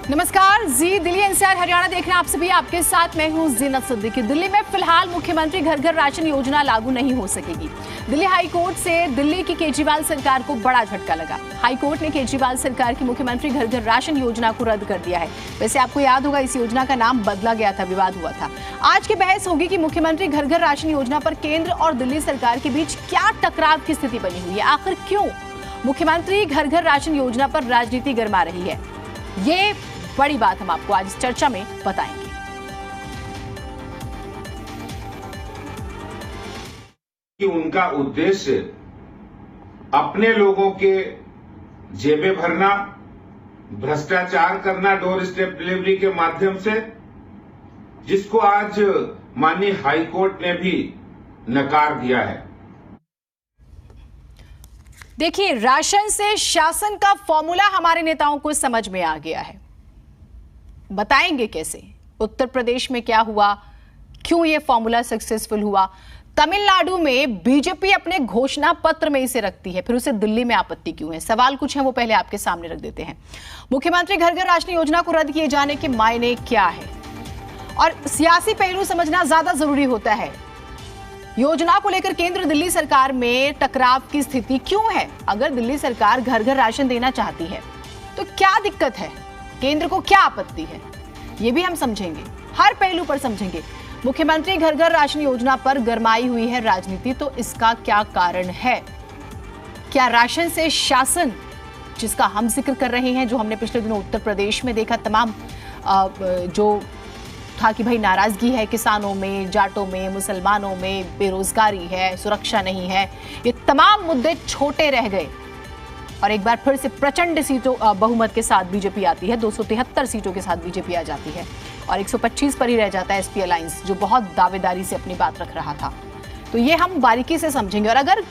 नमस्कार, जी दिल्ली एनसीआर हरियाणा देख रहे हैं आप सभी। आपके साथ मैं हूं जीनत सिद्दीकी। दिल्ली में फिलहाल मुख्यमंत्री घर घर राशन योजना लागू नहीं हो सकेगी। दिल्ली हाई कोर्ट से दिल्ली की केजरीवाल सरकार को बड़ा झटका लगा। हाई कोर्ट ने केजरीवाल सरकार की मुख्यमंत्री घर घर राशन योजना को रद्द कर दिया है। वैसे आपको याद होगा, इस योजना का नाम बदला गया था, विवाद हुआ था। आज की बहस होगी कि मुख्यमंत्री घर घर राशन योजना पर केंद्र और दिल्ली सरकार के बीच क्या टकराव की स्थिति बनी हुई है। आखिर क्यों मुख्यमंत्री घर घर राशन योजना पर राजनीति गरमा रही है, ये बड़ी बात हम आपको आज इस चर्चा में बताएंगे। कि उनका उद्देश्य अपने लोगों के जेबें भरना, भ्रष्टाचार करना डोर स्टेप डिलीवरी के माध्यम से, जिसको आज माननीय हाई कोर्ट ने भी नकार दिया है। देखिए, राशन से शासन का फॉर्मूला हमारे नेताओं को समझ में आ गया है। बताएंगे कैसे, उत्तर प्रदेश में क्या हुआ, क्यों यह फॉर्मूला सक्सेसफुल हुआ। तमिलनाडु में बीजेपी अपने घोषणा पत्र में इसे रखती है, फिर उसे दिल्ली में आपत्ति क्यों है। सवाल कुछ है, वो पहले आपके सामने रख देते हैं। मुख्यमंत्री घर घर राशन योजना को रद्द किए जाने के मायने क्या है, और सियासी पहलू समझना ज्यादा जरूरी होता है। योजना को लेकर केंद्र दिल्ली सरकार में टकराव की स्थिति क्यों है। अगर दिल्ली सरकार घर घर राशन देना चाहती है तो क्या दिक्कत है, केंद्र को क्या आपत्ति है, ये भी हम समझेंगे, हर पहलू पर समझेंगे। मुख्यमंत्री घर घर राशन योजना पर गरमाई हुई है राजनीति, तो इसका क्या कारण है। क्या राशन से शासन, जिसका हम जिक्र कर रहे हैं, जो हमने पिछले दिनों उत्तर प्रदेश में देखा, तमाम जो था कि भाई नाराजगी है किसानों में, जाटों में, मुसलमानों में, बेरोजगारी है, सुरक्षा नहीं है, ये तमाम मुद्दे छोटे रह गए और एक बार फिर से प्रचंड सीटों बहुमत के साथ बीजेपी आती है। 273 सीटों के साथ बीजेपी आ जाती है और 125 पर ही रह जाता है एसपी अलायंस, जो बहुत दावेदारी से अपनी बात रख रहा था। तो ये हम बारीकी से समझेंगे। और अगर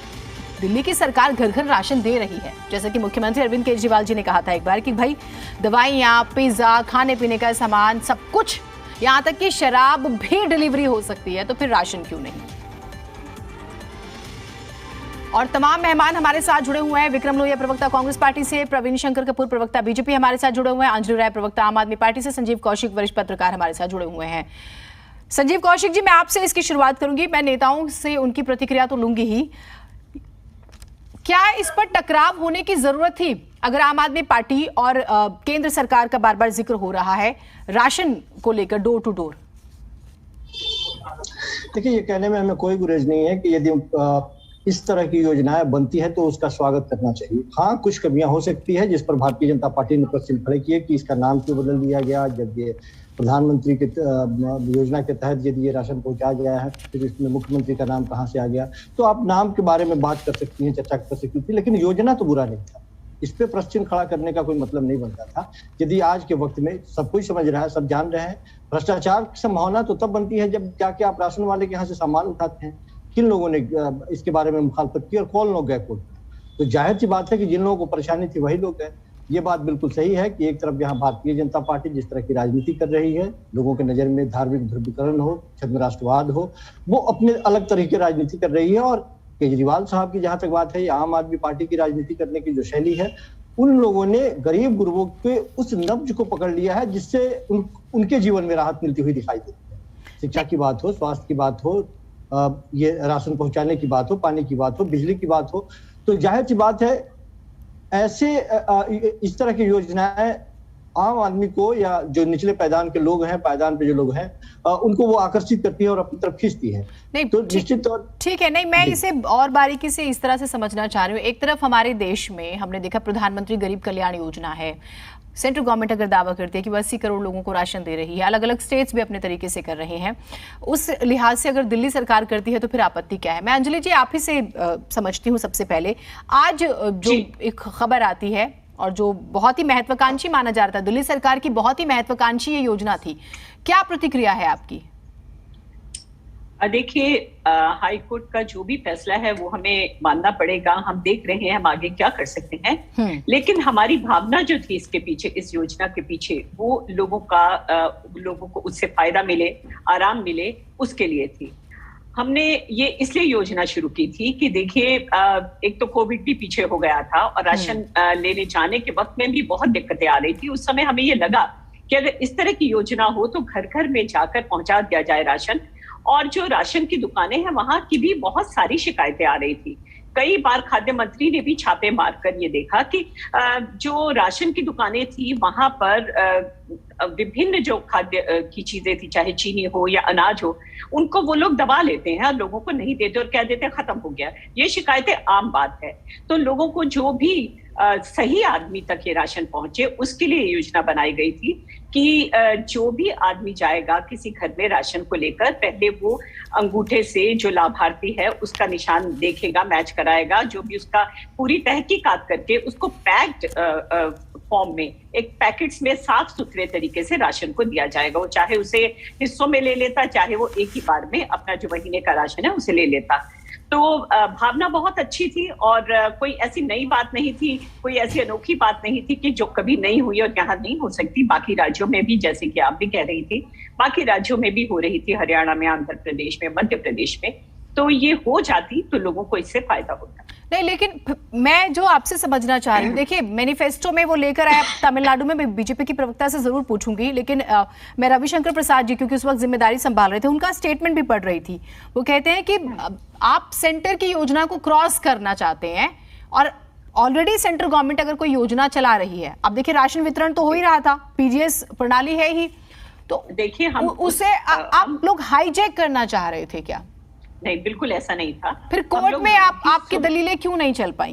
दिल्ली की सरकार घर घर राशन दे रही है, जैसे कि मुख्यमंत्री अरविंद केजरीवाल जी ने कहा था एक बार कि भाई दवाइयाँ, पिज्जा, खाने पीने का सामान, सब कुछ, यहां तक कि शराब भी डिलीवरी हो सकती है, तो फिर राशन क्यों नहीं। और तमाम मेहमान हमारे साथ जुड़े हुए हैं। विक्रम लोहिया प्रवक्ता कांग्रेस पार्टी से, प्रवीण शंकर कपूर प्रवक्ता बीजेपी हमारे साथ जुड़े हुए हैं, अंजलि राय प्रवक्ता आम आदमी पार्टी से, संजीव कौशिक वरिष्ठ पत्रकार हमारे साथ जुड़े हुए हैं। संजीव कौशिक जी, मैं आपसे इसकी शुरुआत करूंगी। मैं नेताओं से उनकी प्रतिक्रिया तो लूंगी ही। क्या इस पर टकराव होने की जरूरत थी, अगर आम आदमी पार्टी और केंद्र सरकार का बार बार जिक्र हो रहा है राशन को लेकर, डोर टू डोर? देखिए, ये कहने में हमें कोई गुरेज नहीं है कि यदि इस तरह की योजनाएं बनती है तो उसका स्वागत करना चाहिए। हाँ, कुछ कमियां हो सकती है, जिस पर भारतीय जनता पार्टी ने प्रश्न खड़े किए कि इसका नाम क्यों बदल दिया गया। जब ये प्रधानमंत्री के योजना के तहत यदि ये राशन पहुंचाया गया है, फिर इसमें मुख्यमंत्री का नाम कहाँ से आ गया। तो आप नाम के बारे में बात कर सकती हैं, चर्चा कर सकती थी, लेकिन योजना तो बुरा नहीं था। इस पे प्रश्न खड़ा करने का कोई मतलब नहीं बनता था। यदि आज के वक्त में सब कुछ समझ रहा है, सब जान रहे हैं, भ्रष्टाचार की संभावना तो तब बनती है जब जाके आप राशन वाले के यहाँ से सामान उठाते हैं। किन लोगों ने इसके बारे में मुखालफत की और कौन लोग गए कोर्ट में, तो जाहिर सी बात है कि जिन लोगों को परेशानी थी वही लोग हैं। ये बात बिल्कुल सही है कि एक तरफ यहाँ भारतीय जनता पार्टी जिस तरह की राजनीति कर रही है, लोगों के नजर में धार्मिक ध्रुवीकरण हो, छद्म राष्ट्रवाद हो, वो अपने अलग तरह की राजनीति कर रही है। और केजरीवाल साहब की जहां तक बात है, आम आदमी पार्टी की राजनीति करने की जो शैली है, उन लोगों ने गरीब गुरबों के उस नब्ज को पकड़ लिया है जिससे उनके जीवन में राहत मिलती हुई दिखाई देती है। शिक्षा की बात हो, स्वास्थ्य की बात हो, ये राशन पहुंचाने की बात हो, पानी की बात हो, बिजली की बात हो, तो जाहिर सी बात है ऐसे इस तरह की योजनाएं आम आदमी को, या जो निचले पायदान के लोग हैं, पायदान पे जो लोग हैं, उनको वो आकर्षित करती है और अपनी तरफ खींचती है। नहीं, तो निश्चित तौर ठीक है। नहीं, मैं इसे और बारीकी से इस तरह से समझना चाह रही हूँ। एक तरफ हमारे देश में हमने देखा प्रधानमंत्री गरीब कल्याण योजना है, सेंट्रल गवर्नमेंट अगर दावा करती है कि 80 करोड़ लोगों को राशन दे रही है, अलग अलग स्टेट्स भी अपने तरीके से कर रहे हैं, उस लिहाज से अगर दिल्ली सरकार करती है तो फिर आपत्ति क्या है। मैं अंजलि जी आप ही से समझती हूँ। सबसे पहले आज जो एक खबर आती है और जो बहुत ही महत्वाकांक्षी माना जा रहा था, दिल्ली सरकार की बहुत ही महत्वाकांक्षी ये योजना थी, क्या प्रतिक्रिया है आपकी? देखिए, हाई कोर्ट का जो भी फैसला है वो हमें मानना पड़ेगा। हम देख रहे हैं हम आगे क्या कर सकते हैं, लेकिन हमारी भावना जो थी इसके पीछे, इस योजना के पीछे, वो लोगों को उससे फायदा मिले, आराम मिले, उसके लिए थी। हमने ये इसलिए योजना शुरू की थी कि देखिए, एक तो कोविड भी पीछे हो गया था और राशन लेने जाने के वक्त में भी बहुत दिक्कतें आ रही थी। उस समय हमें ये लगा कि अगर इस तरह की योजना हो तो घर घर में जाकर पहुंचा दिया जाए राशन। और जो राशन की दुकानें हैं वहां की भी बहुत सारी शिकायतें आ रही थी। कई बार खाद्य मंत्री ने भी छापे मारकर ये देखा कि जो राशन की दुकानें थी वहां पर विभिन्न जो खाद्य की चीजें थी, चाहे चीनी हो या अनाज हो, उनको वो लोग दबा लेते हैं और लोगों को नहीं देते और कह देते हैं खत्म हो गया। ये शिकायतें आम बात है। तो लोगों को जो भी सही आदमी तक ये राशन पहुंचे उसके लिए योजना बनाई गई थी कि जो भी आदमी जाएगा किसी घर में राशन को लेकर, पहले वो अंगूठे से जो लाभार्थी है उसका निशान देखेगा, मैच कराएगा, जो भी उसका पूरी तहकीकात करके उसको पैक्ड फॉर्म में एक पैकेट्स में साफ सुथरे तरीके से राशन को दिया जाएगा। वो चाहे उसे हिस्सों में ले लेता, चाहे वो एक ही बार में अपना जो महीने का राशन है उसे ले लेता। तो भावना बहुत अच्छी थी और कोई ऐसी नई बात नहीं थी, कोई ऐसी अनोखी बात नहीं थी कि जो कभी नहीं हुई और यहाँ नहीं हो सकती। बाकी राज्यों में भी, जैसे कि आप भी कह रही थी, बाकी राज्यों में भी हो रही थी, हरियाणा में, आंध्र प्रदेश में, मध्य प्रदेश में। तो ये हो जाती तो लोगों को इससे फायदा होता। नहीं, लेकिन मैं जो आपसे समझना चाह रही हूँ, देखिए मैनिफेस्टो में वो लेकर आया तमिलनाडु में, मैं बीजेपी की प्रवक्ता से जरूर पूछूंगी, लेकिन मैं रविशंकर प्रसाद जी, क्योंकि उस वक्त जिम्मेदारी संभाल रहे थे, उनका स्टेटमेंट भी पढ़ रही थी। वो कहते हैं कि आप सेंटर की योजना को क्रॉस करना चाहते हैं और ऑलरेडी सेंट्रल गवर्नमेंट अगर कोई योजना चला रही है, अब देखिए राशन वितरण तो हो ही रहा था, पीजीएस प्रणाली है ही, तो देखिए हम उसे आप लोग हाईजैक करना चाह रहे थे क्या? नहीं, बिल्कुल ऐसा नहीं था। फिर कोर्ट में आपकी दलीलें क्यों नहीं चल पाई,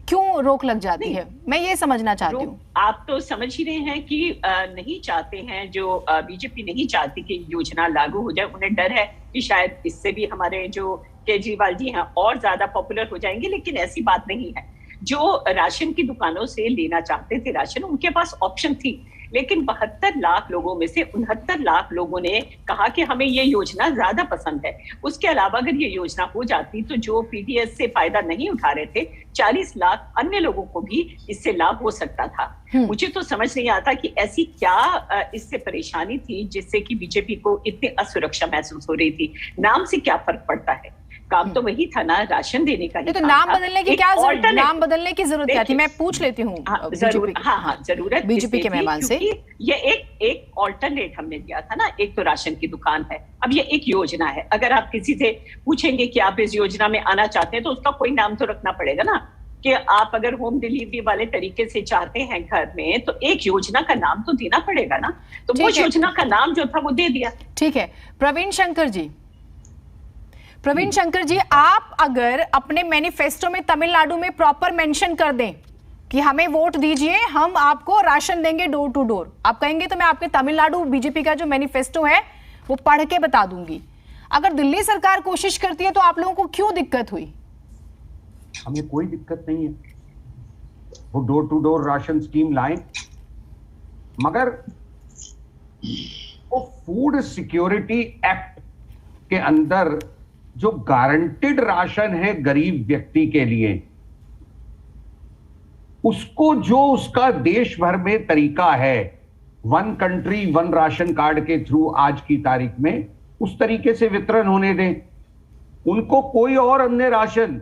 क्यों रोक लग जाती है? मैं ये समझना चाहती हूँ। आप तो समझ ही रहे हैं कि नहीं चाहते हैं, जो बीजेपी नहीं चाहती कि योजना लागू हो जाए। उन्हें डर है कि शायद इससे भी हमारे जो केजरीवाल जी हैं और ज्यादा पॉपुलर हो जाएंगे, लेकिन ऐसी बात नहीं है। जो राशन की दुकानों से लेना चाहते थे राशन, उनके पास ऑप्शन थी, लेकिन 72 लाख लोगों में से 69 लाख लोगों ने कहा कि हमें ये योजना ज्यादा पसंद है। उसके अलावा अगर ये योजना हो जाती तो जो पीडीएस से फायदा नहीं उठा रहे थे, 40 लाख अन्य लोगों को भी इससे लाभ हो सकता था। मुझे तो समझ नहीं आता कि ऐसी क्या इससे परेशानी थी जिससे कि बीजेपी को इतनी असुरक्षा महसूस हो रही थी। नाम से क्या फर्क पड़ता है, काम तो वही था ना, राशन देने का। तो नाम बदलने की क्या जरूरत, नाम बदलने की जरूरत क्या थी? मैं पूछ लेती हूँ जरूरत बीजेपी के मेहमान से। ये एक ऑल्टरनेट हमने दिया था ना, एक तो राशन की दुकान है, अब ये एक योजना है। अगर आप किसी से पूछेंगे कि आप इस योजना में आना चाहते हैं तो उसका कोई नाम तो रखना पड़ेगा ना, कि आप अगर होम डिलीवरी वाले तरीके से चाहते हैं घर में, तो एक योजना का नाम तो देना पड़ेगा ना। तो वो योजना का नाम जो था वो दे दिया। ठीक है, प्रवीण शंकर जी, आप अगर अपने मैनिफेस्टो में तमिलनाडु में प्रॉपर मेंशन कर दें कि हमें वोट दीजिए, हम आपको राशन देंगे डोर टू डोर, आप कहेंगे तो मैं आपके तमिलनाडु बीजेपी का जो मैनिफेस्टो है वो पढ़ के बता दूंगी। अगर दिल्ली सरकार कोशिश करती है तो आप लोगों को क्यों दिक्कत हुई? हमें कोई दिक्कत नहीं है, वो door to door ration scheme लाएं, मगर वो फूड सिक्योरिटी एक्ट के अंदर जो गारंटेड राशन है गरीब व्यक्ति के लिए, उसको जो उसका देश भर में तरीका है, one country one ration card के थ्रू आज की तारीख में, उस तरीके से वितरण होने दें। उनको कोई और अन्य राशन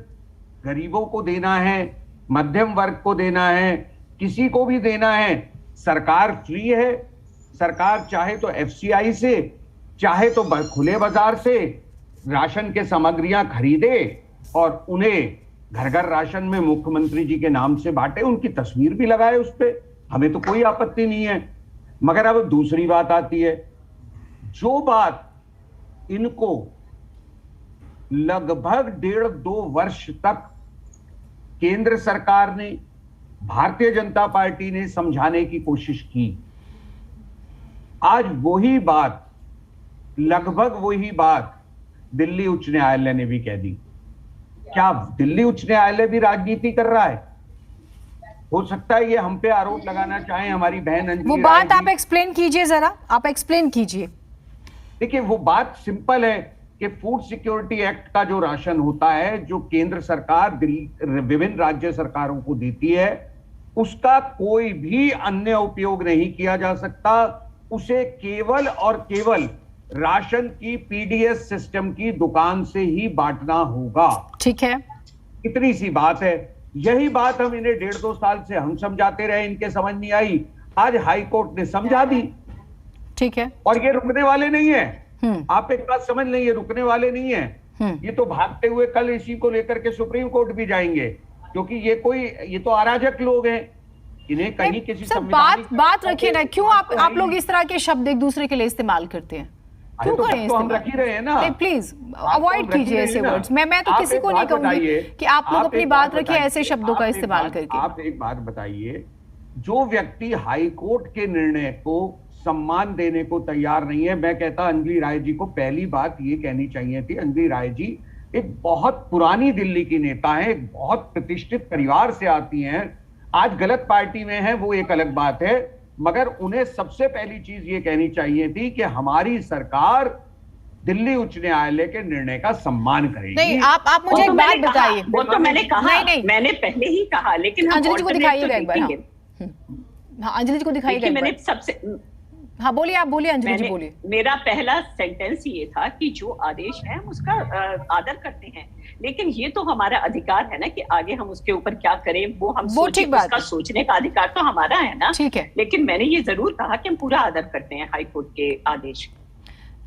गरीबों को देना है, मध्यम वर्ग को देना है, किसी को भी देना है, सरकार फ्री है। सरकार चाहे तो एफसीआई से, चाहे तो खुले बाजार से राशन के सामग्रियां खरीदे और उन्हें घर घर राशन में मुख्यमंत्री जी के नाम से बांटे, उनकी तस्वीर भी लगाए उस पे, हमें तो कोई आपत्ति नहीं है। मगर अब दूसरी बात आती है, जो बात इनको लगभग 1.5-2 वर्ष तक केंद्र सरकार ने, भारतीय जनता पार्टी ने समझाने की कोशिश की, आज वही बात, लगभग वही बात दिल्ली उच्च न्यायालय ने भी कह दी। क्या दिल्ली उच्च न्यायालय भी राजनीति कर रहा है? हो सकता है ये हम पे आरोप लगाना चाहें हमारी बहन अंजलि, वो बात आप एक्सप्लेन कीजिए, जरा आप एक्सप्लेन कीजिए। देखिए, वो बात सिंपल है कि फूड सिक्योरिटी एक्ट का जो राशन होता है, जो केंद्र सरकार विभिन्न राज्य सरकारों को देती है, उसका कोई भी अन्य उपयोग नहीं किया जा सकता। उसे केवल और केवल राशन की पीडीएस सिस्टम की दुकान से ही बांटना होगा। ठीक है, इतनी सी बात है। यही बात हम इन्हें 1.5-2 साल से हम समझाते रहे, इनके समझ नहीं आई। आज हाई कोर्ट ने समझा दी। ठीक है। और ये रुकने वाले नहीं है। आप एक बात समझ लें, ये रुकने वाले नहीं है। ये तो भागते हुए कल इसी को लेकर के सुप्रीम कोर्ट भी जाएंगे, क्योंकि ये तो अराजक लोग हैं। इन्हें कहीं किसी बात रखिए ना, क्यों आप लोग इस तरह के शब्द एक दूसरे के लिए इस्तेमाल करते हैं? क्यों करें तो हम रख ही रहे हैं ना। प्लीज अवॉइड कीजिए ऐसे वर्ड्स। मैं तो किसी को नहीं कहूंगी कि आप लोग अपनी बात रखिए ऐसे शब्दों का इस्तेमाल करके। आप एक बात बताइए, जो व्यक्ति हाई कोर्ट के निर्णय को सम्मान देने को तैयार नहीं है, मैं कहता अंजलि राय जी को पहली बात ये कहनी चाहिए थी। अंजलि राय जी एक बहुत पुरानी दिल्ली की नेता है, एक बहुत प्रतिष्ठित परिवार से आती हैं। आज गलत पार्टी में है वो एक अलग बात है, मगर उन्हें सबसे पहली चीज ये कहनी चाहिए थी कि हमारी सरकार दिल्ली उच्च न्यायालय के निर्णय का सम्मान करेगी। नहीं, आप मुझे एक बात बताइए। वो तो मैंने कहा, नहीं मैंने पहले ही कहा, लेकिन अंजलि जी को दिखाइएगा एक बार। हाँ, अंजलि जी को दिखाइएगा। मैंने सबसे, हाँ बोलिए, आप बोलिए अंजलि जी बोलिए। मेरा पहला सेंटेंस ये था कि जो आदेश है हम उसका आदर करते हैं, लेकिन ये तो हमारा अधिकार है ना कि आगे हम उसके ऊपर क्या करें वो हम सोचें, उसका सोचने का अधिकार तो हमारा है ना। ठीक है, लेकिन मैंने ये जरूर कहा कि हम पूरा आदर करते हैं हाई कोर्ट के आदेश।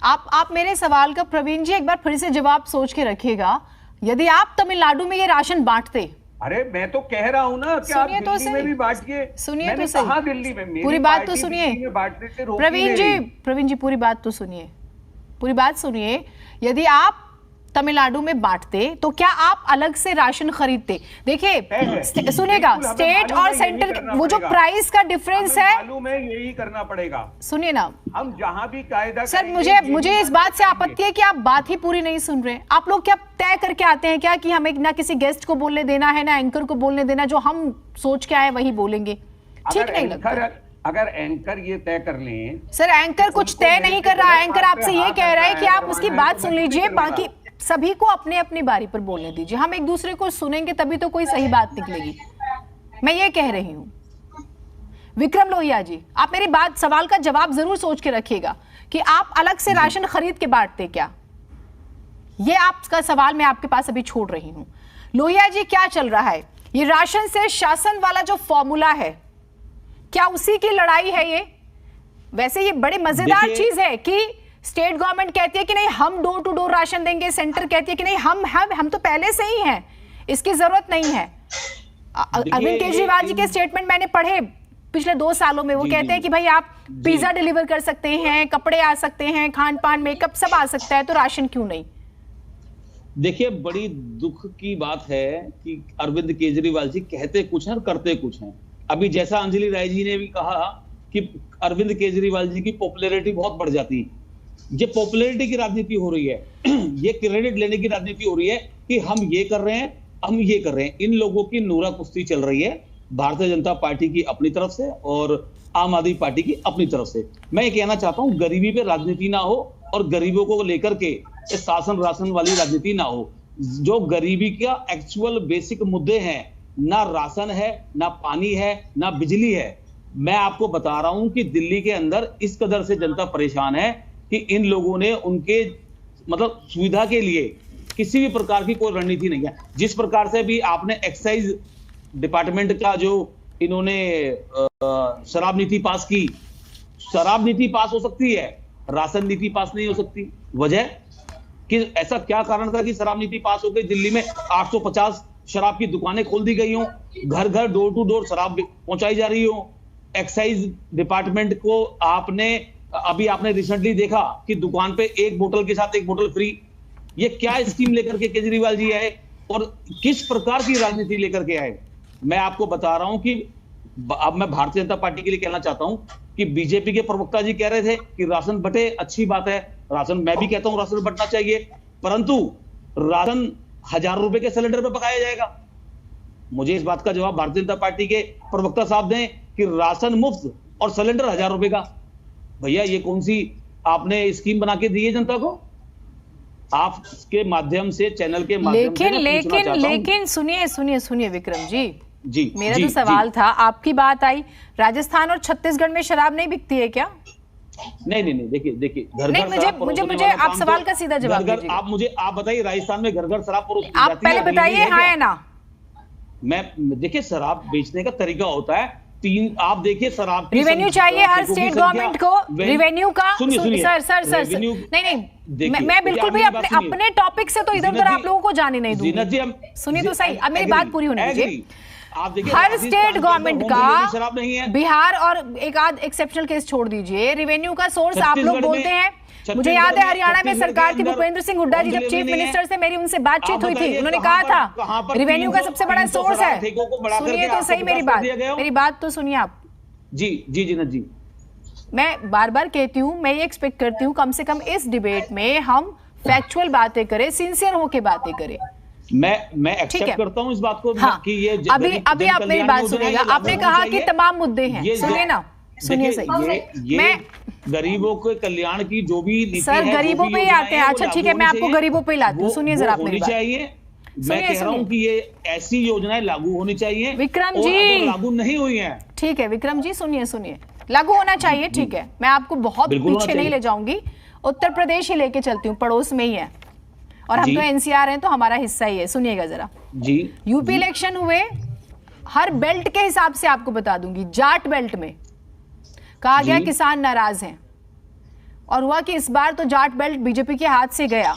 आप मेरे सवाल का प्रवीण जी एक बार फिर से जवाब सोच के रखिएगा। यदि आप तमिलनाडु में ये राशन बांटते, अरे मैं तो कह रहा हूं ना कि आप दिल्ली में भी बांटिए। सुनिए तो सही, कहा दिल्ली में पूरी बात तो सुनिए प्रवीण जी पूरी बात तो सुनिए, पूरी बात सुनिए। यदि आप तमिलनाडु में बांटते तो क्या आप अलग से राशन खरीदते? देखिए सुनिएगा, स्टेट और सेंटर वो जो प्राइस का डिफरेंस है, मालूम है यही करना पड़ेगा। सुनिए ना, हम जहां भी कायदा सर मुझे इस बात से आपत्ति है कि आप बात ही पूरी नहीं सुन रहे। आप लोग क्या तय करके आते हैं क्या कि हमें ना किसी गेस्ट को बोलने देना है ना एंकर को बोलने देना, जो हम सोच के आए वही बोलेंगे? ठीक नहीं लगता। अगर एंकर ये तय कर लें। सर एंकर कुछ तय नहीं कर रहा है, एंकर आपसे ये कह रहा है कि आप उसकी बात सुन लीजिए, बाकी सभी को अपने अपनी बारी पर बोलने दीजिए। हम एक दूसरे को सुनेंगे तभी तो कोई सही बात निकलेगी, मैं ये कह रही हूं। विक्रम लोहिया जी, आप मेरी बात, सवाल का जवाब जरूर सोच के रखिएगा कि आप अलग से राशन खरीद के बांटते क्या? ये आपका सवाल मैं आपके पास अभी छोड़ रही हूं। लोहिया जी, क्या चल रहा है? ये राशन से शासन वाला जो फॉर्मूला है, क्या उसी की लड़ाई है ये? वैसे ये बड़ी मजेदार चीज है कि स्टेट गवर्नमेंट कहती है कि नहीं हम डोर टू डोर राशन देंगे, सेंटर कहती है कि नहीं हम तो पहले से ही हैं, इसकी जरूरत नहीं है। अरविंद केजरीवाल जी के स्टेटमेंट मैंने पढ़े पिछले 2 सालों में, वो कहते हैं कि भाई आप पिज्जा डिलीवर कर सकते हैं, कपड़े आ सकते हैं, खान पान मेकअप सब आ सकता है, तो राशन क्यों नहीं? देखिए, बड़ी दुख की बात है कि अरविंद केजरीवाल जी कहते कुछ हैं और करते कुछ हैं। अभी जैसा अंजलि राय जी ने भी कहा कि अरविंद केजरीवाल जी की पॉपुलैरिटी बहुत बढ़ जाती है। ये पॉपुलैरिटी की राजनीति हो रही है, ये क्रेडिट लेने की राजनीति हो रही है कि हम ये कर रहे हैं, हम ये कर रहे हैं। इन लोगों की नूरा कुश्ती चल रही है, भारतीय जनता पार्टी की अपनी तरफ से और आम आदमी पार्टी की अपनी तरफ से। मैं ये कहना चाहता हूं, गरीबी पे राजनीति ना हो और गरीबों को लेकर के शासन राशन वाली राजनीति ना हो। जो गरीबी का एक्चुअल बेसिक मुद्दे हैं, ना राशन है, ना पानी है, ना बिजली है। मैं आपको बता रहा हूं कि दिल्ली के अंदर इस कदर से जनता परेशान है कि इन लोगों ने उनके मतलब सुविधा के लिए किसी भी प्रकार की कोई रणनीति नहीं है। जिस प्रकार से भी आपने एक्साइज डिपार्टमेंट का जो इन्होंने शराब नीति पास की, शराब नीति पास हो सकती है, राशन नीति पास नहीं हो सकती। वजह कि ऐसा क्या कारण था कि शराब नीति पास हो गई? दिल्ली में 850 शराब की दुकानें खोल दी गई हो, घर घर डोर टू डोर शराब पहुंचाई जा रही हो। एक्साइज डिपार्टमेंट को आपने रिसेंटली देखा कि दुकान पे एक बोतल के साथ एक बोतल फ्री। ये क्या स्कीम लेकर के केजरीवाल जी आए और किस प्रकार की राजनीति लेकर के आए? मैं आपको बता रहा हूं कि अब मैं भारतीय जनता पार्टी के लिए कहना चाहता हूं कि बीजेपी के प्रवक्ता जी कह रहे थे कि राशन बटे, अच्छी बात है राशन, मैं भी कहता हूं राशन बटना चाहिए, परंतु राशन 1000 रुपए के सिलेंडर पे पकाया जाएगा। मुझे इस बात का जवाब भारतीय जनता पार्टी के प्रवक्ता साहब दें कि राशन मुफ्त और सिलेंडर 1000 रुपए का। भैया ये कौन सी आपने स्कीम बना के दी है जनता को? आपके माध्यम से, चैनल के माध्यम से लेकिन सुनिए विक्रम जी, मेरा जो सवाल था, आपकी बात आई राजस्थान और छत्तीसगढ़ में शराब नहीं बिकती है क्या? नहीं, देखिए घर मुझे आप सवाल का सीधा जवाब दीजिए। आप बताइए, राजस्थान में घर घर शराब परोसी जाती है? आप पहले बताइए हाँ या ना। मैं देखिए, शराब बेचने का तरीका होता है आप देखिए शराब रेवेन्यू चाहिए हर स्टेट गवर्नमेंट को, रेवेन्यू का। सर नहीं, मैं बिल्कुल भी अपने टॉपिक से तो इधर उधर आप लोगों को जाने नहीं दूंगी। सुनिए तो सही, अब मेरी बात पूरी होने दीजिए। हर स्टेट गवर्नमेंट का, बिहार और एक आध एक्सेप्शनल केस छोड़ दीजिए, रेवेन्यू का सोर्स आप लोग बोलते हैं। मुझे याद है हरियाणा में सरकार थी, भूपेंद्र सिंह हुड्डा जी जब चीफ मिनिस्टर से मेरी उनसे बातचीत हुई थी, उन्होंने कहा था रेवेन्यू का सबसे बड़ा सोर्स है। सुनिए तो सही मेरी बात तो सुनिए आप। जी मैं बार बार कहती हूँ, मैं ये एक्सपेक्ट करती हूँ कम से कम इस डिबेट में हम फैक्चुअल बातें करें, सिंसियर होके बातें करें। मैं एक्सेप्ट करता हूँ इस बात को। हाँ, कि ये अभी आप मेरी बात सुनिएगा। आपने कहा कि तमाम मुद्दे हैं, सुनिए ना, सुनिए सही। मैं गरीबों के कल्याण की जो भी नीति सर है, गरीबों पे ही आते हैं। अच्छा ठीक है, मैं आपको गरीबों पे ही लाती हूँ। सुनिए जरा मेरी बात। मैं कह रहा हूँ कि ये ऐसी योजनाएं लागू होनी चाहिए। विक्रम जी लागू नहीं हुई हैं। ठीक है विक्रम जी, सुनिए लागू होना चाहिए। ठीक है, मैं आपको बहुत पीछे नहीं ले जाऊंगी, उत्तर प्रदेश ही लेके चलती हूँ, पड़ोस में ही है और हम तो एनसीआर हैं तो हमारा हिस्सा ही है। सुनिएगा जरा जी। यूपी इलेक्शन हुए, हर बेल्ट के हिसाब से आपको बता दूंगी। जाट बेल्ट में कहा गया किसान नाराज हैं और हुआ कि इस बार तो जाट बेल्ट बीजेपी के हाथ से गया।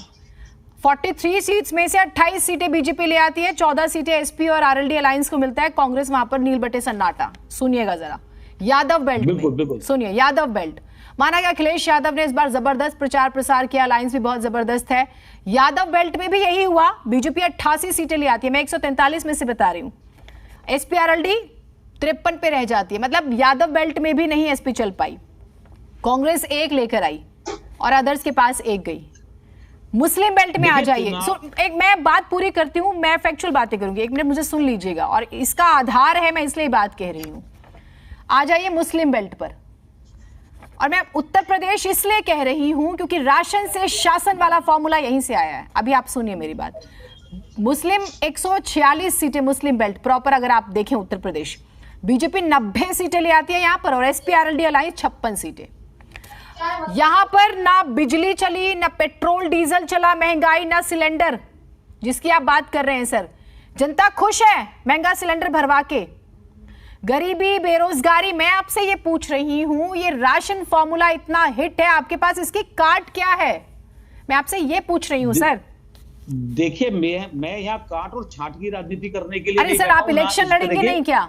43 सीट्स में से 28 सीटें बीजेपी ले आती है, 14 सीटें एसपी और आरएलडी अलायंस को मिलता है, कांग्रेस वहां पर नील बटे सन्नाटा। सुनिएगा जरा, यादव बेल्ट में सुनिए, यादव बेल्ट माना गया अखिलेश यादव ने इस बार जबरदस्त प्रचार प्रसार किया, अलायंस भी बहुत जबरदस्त है। यादव बेल्ट में भी यही हुआ, बीजेपी 88 सीटें ले आती है, मैं 143 में से बता रही हूं। एसपी आरएलडी 53 पे रह जाती है, मतलब यादव बेल्ट में भी नहीं एसपी चल पाई। कांग्रेस एक लेकर आई और अदर्स के पास एक गई। मुस्लिम बेल्ट में आ जाइए। एक मैं बात पूरी करती हूं, मैं फैक्चुअल बातें करूंगी, 1 मिनट मुझे सुन लीजिएगा और इसका आधार है, मैं इसलिए बात कह रही हूं। आ जाइए मुस्लिम बेल्ट पर, और मैं उत्तर प्रदेश इसलिए कह रही हूं क्योंकि राशन से शासन वाला फॉर्मूला यहीं से आया है। अभी आप सुनिए मेरी बात। मुस्लिम 146 सीटें मुस्लिम बेल्ट प्रॉपर अगर आप देखें उत्तर प्रदेश, बीजेपी 90 सीटें ले आती है यहां पर और एसपी आरएलडी अलायंस 56 सीटें। यहां पर ना बिजली चली, ना पेट्रोल डीजल चला, महंगाई ना सिलेंडर जिसकी आप बात कर रहे हैं सर। जनता खुश है महंगा सिलेंडर भरवा के। गरीबी, बेरोजगारी, मैं आपसे ये पूछ रही हूं, ये राशन फॉर्मूला इतना हिट है, आपके पास इसकी काट क्या है? मैं आपसे ये पूछ रही हूं सर। देखिए मैं यहाँ काट और छाट की राजनीति करने के लिए, अरे सर आप इलेक्शन लड़ेंगे नहीं क्या?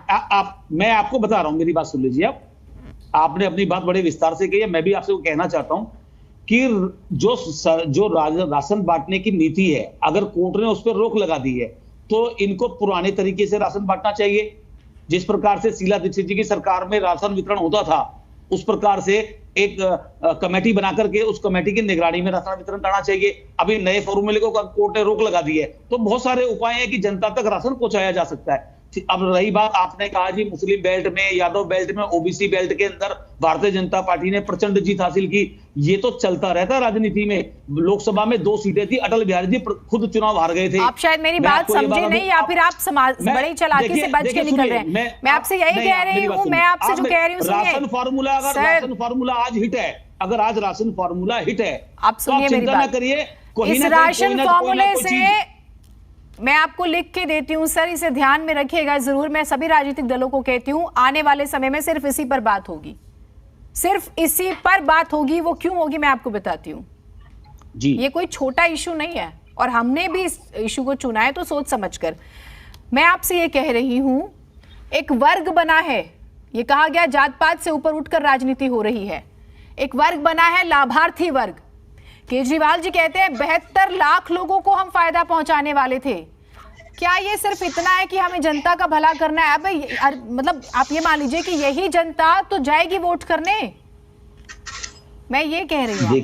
मैं आपको बता रहा हूं, मेरी बात सुन लीजिए आप। आपने अपनी बात बड़े विस्तार से कही है, मैं भी आपसे कहना चाहता हूं कि जो राशन बांटने की नीति है, अगर कोर्ट ने उस पर रोक लगा दी है तो इनको पुराने तरीके से राशन बांटना चाहिए। जिस प्रकार से शीला दीक्षित जी की सरकार में राशन वितरण होता था, उस प्रकार से एक कमेटी बनाकर के उस कमेटी की निगरानी में राशन वितरण करना चाहिए। अभी नए फॉर्मूले को कोर्ट ने रोक लगा दी है, तो बहुत सारे उपाय हैं कि जनता तक राशन पहुंचाया जा सकता है। अब रही बात, आपने कहा जी मुस्लिम बेल्ट में, यादव बेल्ट में, ओबीसी बेल्ट के अंदर भारतीय जनता पार्टी ने प्रचंड जीत हासिल की। ये तो चलता रहता है राजनीति में। लोकसभा में 2 सीटें थी, अटल बिहारी जी खुद चुनाव हार गए थे। आप शायद मेरी बात समझे नहीं या फिर आप बड़ी चालाकी से बच के निकल रहे हैं। मैं आपसे यही कह रही हूँ, मैं आपसे जो कह रही हूँ, राशन फार्मूला, अगर राशन फार्मूला आज हिट है, अगर आज राशन फार्मूला हिट है, आप सुनिए मेरी बात। करिए इस राशन फार्मूले से मैं आपको लिख के देती हूं सर, इसे ध्यान में रखिएगा जरूर। मैं सभी राजनीतिक दलों को कहती हूं, आने वाले समय में सिर्फ इसी पर बात होगी, सिर्फ इसी पर बात होगी। वो क्यों होगी मैं आपको बताती हूं जी। ये कोई छोटा इशू नहीं है और हमने भी इस इशू को चुना है तो सोच समझकर। मैं आपसे ये कह रही हूं, एक वर्ग बना है, ये कहा गया जात पात से ऊपर उठकर राजनीति हो रही है। एक वर्ग बना है लाभार्थी वर्ग। केजरीवाल जी कहते हैं 72 लाख लोगों को हम फायदा पहुंचाने वाले थे। क्या ये सिर्फ इतना है कि हमें जनता का भला करना है? अब मतलब आप ये मान लीजिए कि यही जनता तो जाएगी वोट करने। मैं ये कह रही हूँ।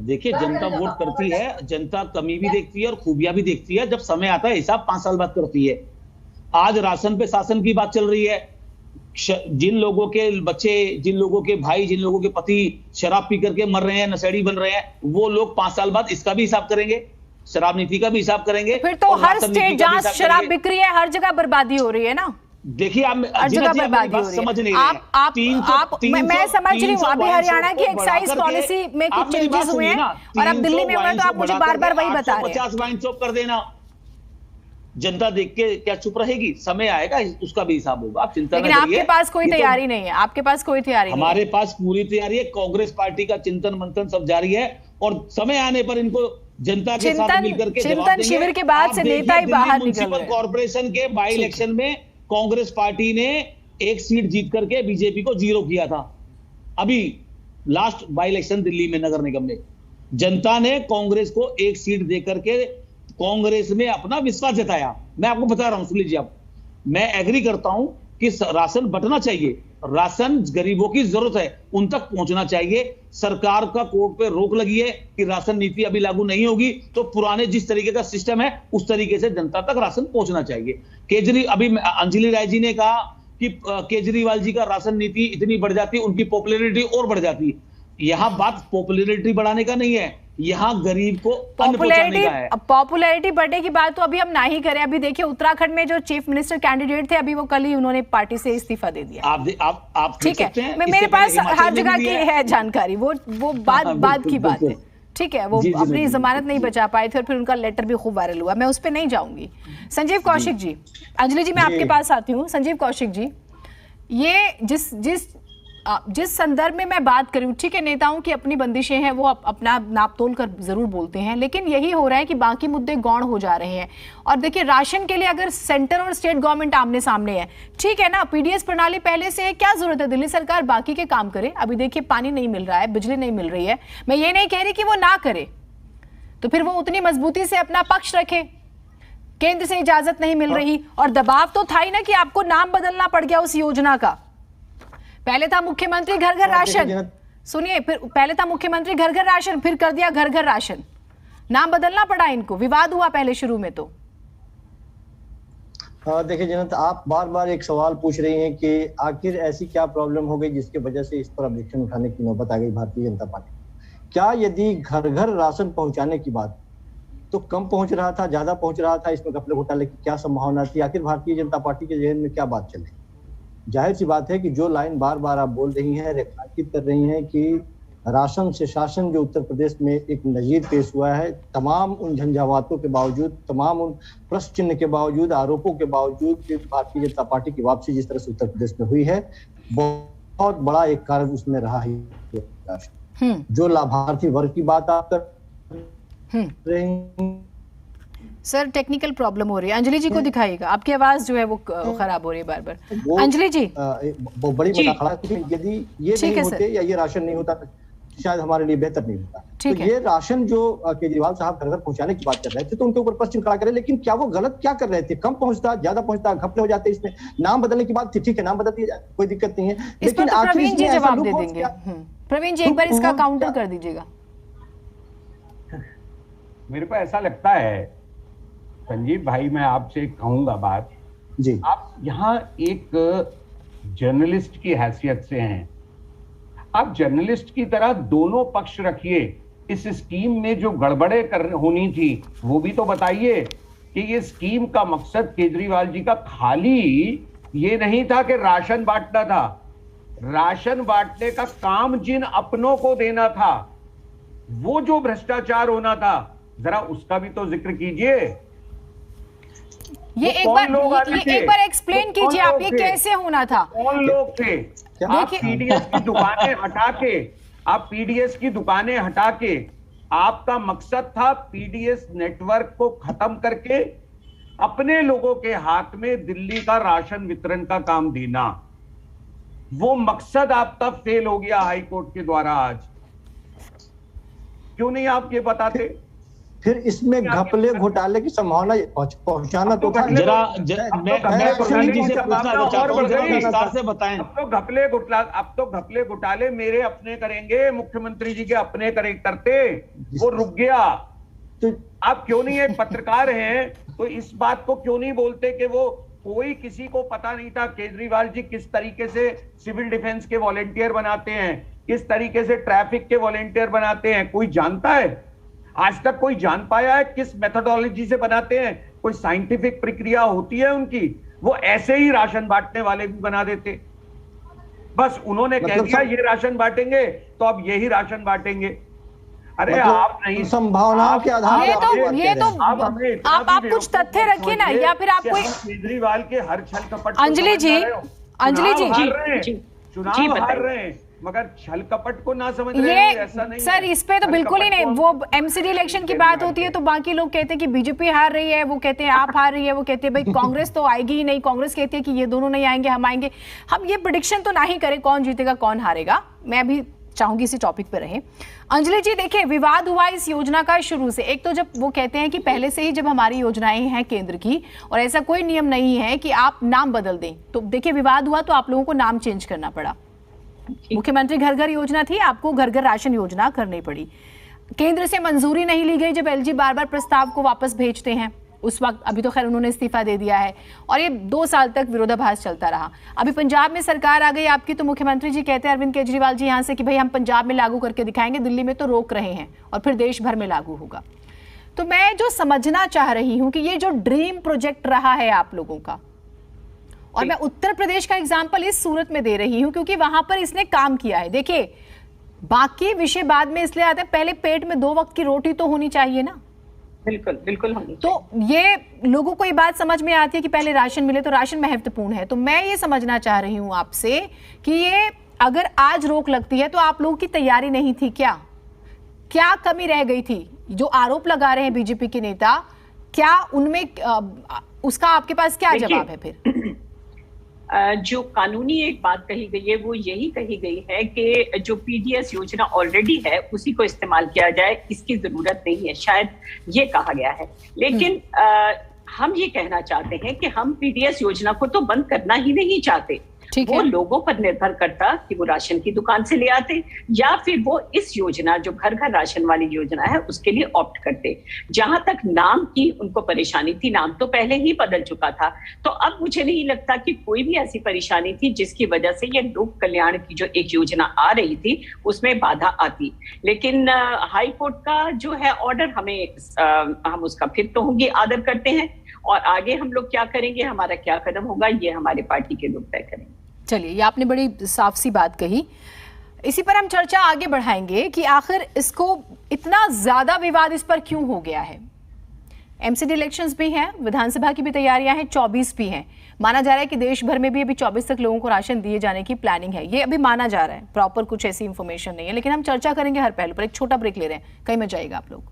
देखिए जनता वोट करती है, जनता कमी भी देखती है और खूबियां भी देखती है। जब समय आता है हिसाब 5 साल बाद करती है। आज राशन पे शासन की बात चल रही है। जिन लोगों के बच्चे, जिन लोगों के भाई, जिन लोगों के पति शराब पी करके मर रहे हैं, नशेड़ी बन रहे हैं, वो लोग 5 साल बाद इसका भी हिसाब करेंगे, शराब नीति का भी हिसाब करेंगे। फिर तो हर स्टेट जहां शराब बिक रही है, हर जगह बर्बादी हो रही है ना। देखिए आप हर जगह बर्बादी हो रही है। समझ नहीं आप मैं समझ रही हूँ। अभी हरियाणा की एक्साइज पॉलिसी में कुछ चेंजेस हुए हैं और अब दिल्ली में हुए, तो आप मुझे बार बार वही बता रहे हैं। 50 वाइन शॉप कर देना जनता देख के क्या चुप रहेगी? समय आएगा, उसका भी हिसाब होगा, आप चिंता लेकिन न करिए। आपके पास कोई तैयारी नहीं है, आपके पास कोई तैयारी नहीं है। हमारे पास पूरी तैयारी है, कांग्रेस पार्टी का चिंतन मंथन सब जारी है और समय आने पर इनको जनता के साथ मिलकर के जवाब देंगे। शिविर के बाद से नेता ही बाहर निकल रहे हैं। कॉर्पोरेशन के बाई इलेक्शन में कांग्रेस पार्टी ने 1 सीट जीत करके बीजेपी को 0 किया था। अभी लास्ट बाई इलेक्शन दिल्ली में नगर निगम में जनता ने कांग्रेस को 1 सीट देकर के कांग्रेस में अपना विश्वास जताया। मैं आपको बता रहा हूं, सुन लीजिए आप, मैं एग्री करता हूं कि राशन बंटना चाहिए, राशन गरीबों की जरूरत है, उन तक पहुंचना चाहिए। सरकार का कोर्ट पे रोक लगी है कि राशन नीति अभी लागू नहीं होगी, तो पुराने जिस तरीके का सिस्टम है उस तरीके से जनता तक राशन पहुंचना चाहिए। अभी अंजलि राय जी ने कहा कि केजरीवाल जी का राशन नीति इतनी बढ़ जाती, उनकी पॉपुलैरिटी और बढ़ जाती। यहां बात पॉपुलैरिटी बढ़ाने का नहीं है, यहां गरीब को अन्न पहुंचाने का है। पॉपुलैरिटी बढ़ने की बात तो अभी हम ना ही करें। अभी देखिए उत्तराखंड में जो चीफ मिनिस्टर कैंडिडेट थे, अभी वो कल ही उन्होंने पार्टी से इस्तीफा दे दिया। आप ठीक है, मेरे पास हर जगह की है जानकारी, वो बात की बात है। ठीक है, वो अपनी जमानत नहीं बचा पाए थे और फिर उनका लेटर भी खूब वायरल हुआ, मैं उस पर नहीं जाऊंगी। संजीव कौशिक जी, अंजलि जी मैं आपके पास आती हूँ। संजीव कौशिक जी, ये जिस संदर्भ में मैं बात करूं, ठीक है, नेताओं की अपनी बंदिशें हैं, वो अपना नाप तोल कर जरूर बोलते हैं, लेकिन यही हो रहा है कि बाकी मुद्दे गौण हो जा रहे हैं। और देखिए, राशन के लिए अगर सेंटर और स्टेट गवर्नमेंट आमने सामने है, ठीक है ना, पीडीएस प्रणाली पहले से है, क्या जरूरत है दिल्ली सरकार बाकी के काम करे? अभी देखिए पानी नहीं मिल रहा है, बिजली नहीं मिल रही है, मैं ये नहीं कह रही कि वो ना करे, तो फिर वो उतनी मजबूती से अपना पक्ष रखे। केंद्र से इजाजत नहीं मिल रही और दबाव तो था ही ना कि आपको नाम बदलना पड़ गया उस योजना का। पहले था मुख्यमंत्री घर घर राशन, सुनिए, फिर पहले था मुख्यमंत्री घर घर राशन, फिर कर दिया घर घर राशन, नाम बदलना पड़ा इनको, विवाद हुआ पहले शुरू में। तो देखिए जनत, आप बार बार एक सवाल पूछ रही हैं कि आखिर ऐसी क्या प्रॉब्लम हो गई जिसकी वजह से इस पर ऑब्जेक्शन उठाने की नौबत आ गई भारतीय जनता पार्टी। क्या यदि घर घर राशन पहुंचाने की बात तो कम पहुंच रहा था, ज्यादा पहुंच रहा था, इसमें घपले घोटाले की क्या संभावना थी? आखिर भारतीय जनता पार्टी के जहन में क्या बात चल रही? जाहिर सी बात है कि जो लाइन बार बार आप बोल रही हैं, रेखांकित कर रही हैं कि राशन से शासन जो उत्तर प्रदेश में एक नजीर पेश हुआ है, तमाम उन झंझावातों के बावजूद, तमाम उन प्रश्न चिन्ह के बावजूद, आरोपों के बावजूद भारतीय जनता पार्टी की वापसी जिस तरह से उत्तर प्रदेश में हुई है, बहुत बड़ा एक कारण उसमें रहा है। जो लाभार्थी वर्ग की बात आप कर रहे सर, टेक्निकल प्रॉब्लम हो रही है, अंजलि जी को दिखाइएगा, आपकी आवाज जो है वो खराब हो रही है बार बार। अंजलि जी, वो बड़ी बता खड़ा है, यदि ये नहीं होते या ये राशन नहीं होता शायद हमारे लिए बेहतर नहीं होता। तो ये राशन जो केजरीवाल साहब घर घर पहुंचाने की बात कर रहे थे, तो उनके ऊपर प्रश्न खड़ा करें, लेकिन क्या वो गलत क्या कर रहे थे? कम पहुंचता, ज्यादा पहुंचता, घपले हो जाते, इसमें नाम बदलने की बात थी, ठीक है, नाम बदल दिया जाए, कोई दिक्कत नहीं है, लेकिन प्रवीण जी जवाब दे देंगे। प्रवीण जी एक बार इसका काउंटर कर दीजिएगा। मेरे को ऐसा लगता है संजीव भाई, मैं आपसे कहूंगा बात जी, आप यहाँ एक जर्नलिस्ट की हैसियत से हैं, आप जर्नलिस्ट की तरह दोनों पक्ष रखिए। इस स्कीम में जो गड़बड़े होनी थी वो भी तो बताइए कि ये स्कीम का मकसद केजरीवाल जी का खाली ये नहीं था कि राशन बांटना था, राशन बांटने का काम जिन अपनों को देना था, वो जो भ्रष्टाचार होना था, जरा उसका भी तो जिक्र कीजिए। ये एक बार एक्सप्लेन कीजिए आप, ये कैसे होना था? कौन लोग थे? आप पीडीएस की दुकानें हटा के, आप पीडीएस की दुकानें हटा के, आपका मकसद था पीडीएस नेटवर्क को खत्म करके अपने लोगों के हाथ में दिल्ली का राशन वितरण का काम देना। वो मकसद आपका फेल हो गया हाई कोर्ट के द्वारा। आज क्यों नहीं आप ये बताते? फिर इसमें घपले घोटाले की संभावना पहुंचाना तो था। मैं प्रवीण जी से पूछना चाहता हूं, जरा विस्तार से बताएं। अब तो घपले घोटाले मेरे अपने करेंगे, मुख्यमंत्री जी के अपने करते, वो रुक गया। तो आप क्यों नहीं, एक पत्रकार हैं तो इस बात को क्यों नहीं बोलते कि वो कोई किसी को पता नहीं था केजरीवाल जी किस तरीके से सिविल डिफेंस के वॉलेंटियर बनाते हैं, किस तरीके से ट्रैफिक के वॉलेंटियर बनाते हैं? कोई जानता है? आज तक कोई जान पाया है किस मेथोडोलॉजी से बनाते हैं? कोई साइंटिफिक प्रक्रिया होती है उनकी? वो ऐसे ही राशन बांटने वाले भी बना देते। बस उन्होंने कह दिया ये राशन बांटेंगे तो अब यही राशन बांटेंगे। अरे आप नहीं, संभावनाओं के आधार ये पर तो आप कुछ तथ्य रखिए ना, या फिर आप कोई केजरीवाल के हर छल कपट अंजलि जी, अंजलि जी, चुनाव हार रहे हैं मगर छल कपट को ना समझ रहे हैं, ऐसा नहीं सर इस पे तो बिल्कुल ही नहीं। वो एमसीडी इलेक्शन की बात होती है तो बाकी लोग कहते हैं कि बीजेपी हार रही है, वो कहते हैं आप हार रही है, वो कहते हैं भाई कांग्रेस तो आएगी ही नहीं, कांग्रेस कहती है कि ये दोनों नहीं आएंगे, हम आएंगे। हम ये प्रेडिक्शन तो ना ही करें कौन जीतेगा कौन हारेगा, मैं भी चाहूंगी इसी टॉपिक पे रहे। अंजलि जी देखिए, विवाद हुआ इस योजना का शुरू से। एक तो जब वो कहते हैं कि पहले से ही जब हमारी योजनाएं हैं केंद्र की और ऐसा कोई नियम नहीं है कि आप नाम बदल दें, तो देखिए विवाद हुआ तो आप लोगों को नाम चेंज करना पड़ा। मुख्यमंत्री घर घर योजना थी, आपको घर घर राशन योजना करनी पड़ी। केंद्र से मंजूरी नहीं ली गई जब एलजी बार बार प्रस्ताव को वापस भेजते हैं उस वक्त, अभी तो खैर उन्होंने इस्तीफा दे दिया है और ये 2 साल तक विरोधाभास चलता रहा। अभी पंजाब में सरकार आ गई आपकी, तो मुख्यमंत्री जी कहते हैं अरविंद केजरीवाल जी यहां से कि भाई हम पंजाब में लागू करके दिखाएंगे, दिल्ली में तो रोक रहे हैं और फिर देश भर में लागू होगा। तो मैं जो समझना चाह रही हूं कि ये जो ड्रीम प्रोजेक्ट रहा है आप लोगों का, और मैं उत्तर प्रदेश का एग्जाम्पल इस सूरत में दे रही हूं क्योंकि वहां पर इसने काम किया है। देखिए बाकी विषय बाद में इसलिए आते हैं, पहले पेट में 2 वक्त की रोटी तो होनी चाहिए ना। बिल्कुल बिल्कुल होनी तो ये लोगों को ये बात समझ में आती है कि पहले राशन मिले, तो राशन महत्वपूर्ण है। तो मैं ये समझना चाह रही हूं आपसे कि ये अगर आज रोक लगती है तो आप लोगों की तैयारी नहीं थी क्या? क्या कमी रह गई थी? जो आरोप लगा रहे हैं बीजेपी के नेता, क्या उनमें उसका आपके पास क्या जवाब है फिर? जो कानूनी एक बात कही गई है वो यही कही गई है कि जो पीडीएस योजना ऑलरेडी है उसी को इस्तेमाल किया जाए, इसकी जरूरत नहीं है, शायद ये कहा गया है। लेकिन हम ये कहना चाहते हैं कि हम पीडीएस योजना को तो बंद करना ही नहीं चाहते। वो लोगों पर निर्भर करता कि वो राशन की दुकान से ले आते या फिर वो इस योजना जो घर घर राशन वाली योजना है उसके लिए ऑप्ट करते। जहां तक नाम की उनको परेशानी थी, नाम तो पहले ही बदल चुका था, तो अब मुझे नहीं लगता कि कोई भी ऐसी परेशानी थी जिसकी वजह से ये लोक कल्याण की जो एक योजना आ रही थी उसमें बाधा आती। लेकिन हाई कोर्ट का जो है ऑर्डर, हम उसका फिर तो होंगे आदर करते हैं और आगे हम लोग क्या करेंगे, हमारा क्या कदम होगा, ये हमारे पार्टी के लोग तय करेंगे। चलिए, ये आपने बड़ी साफ सी बात कही, इसी पर हम चर्चा आगे बढ़ाएंगे कि आखिर इसको इतना ज्यादा विवाद इस पर क्यों हो गया है। एमसीडी इलेक्शंस भी हैं, विधानसभा की भी तैयारियां हैं, 24 भी हैं। माना जा रहा है कि देश भर में भी अभी 24 तक लोगों को राशन दिए जाने की प्लानिंग है, ये अभी माना जा रहा है, प्रॉपर कुछ ऐसी इंफॉर्मेशन नहीं है, लेकिन हम चर्चा करेंगे हर पहलू पर। एक छोटा ब्रेक ले रहे हैं, कहीं मत जाइएगा आप लोग।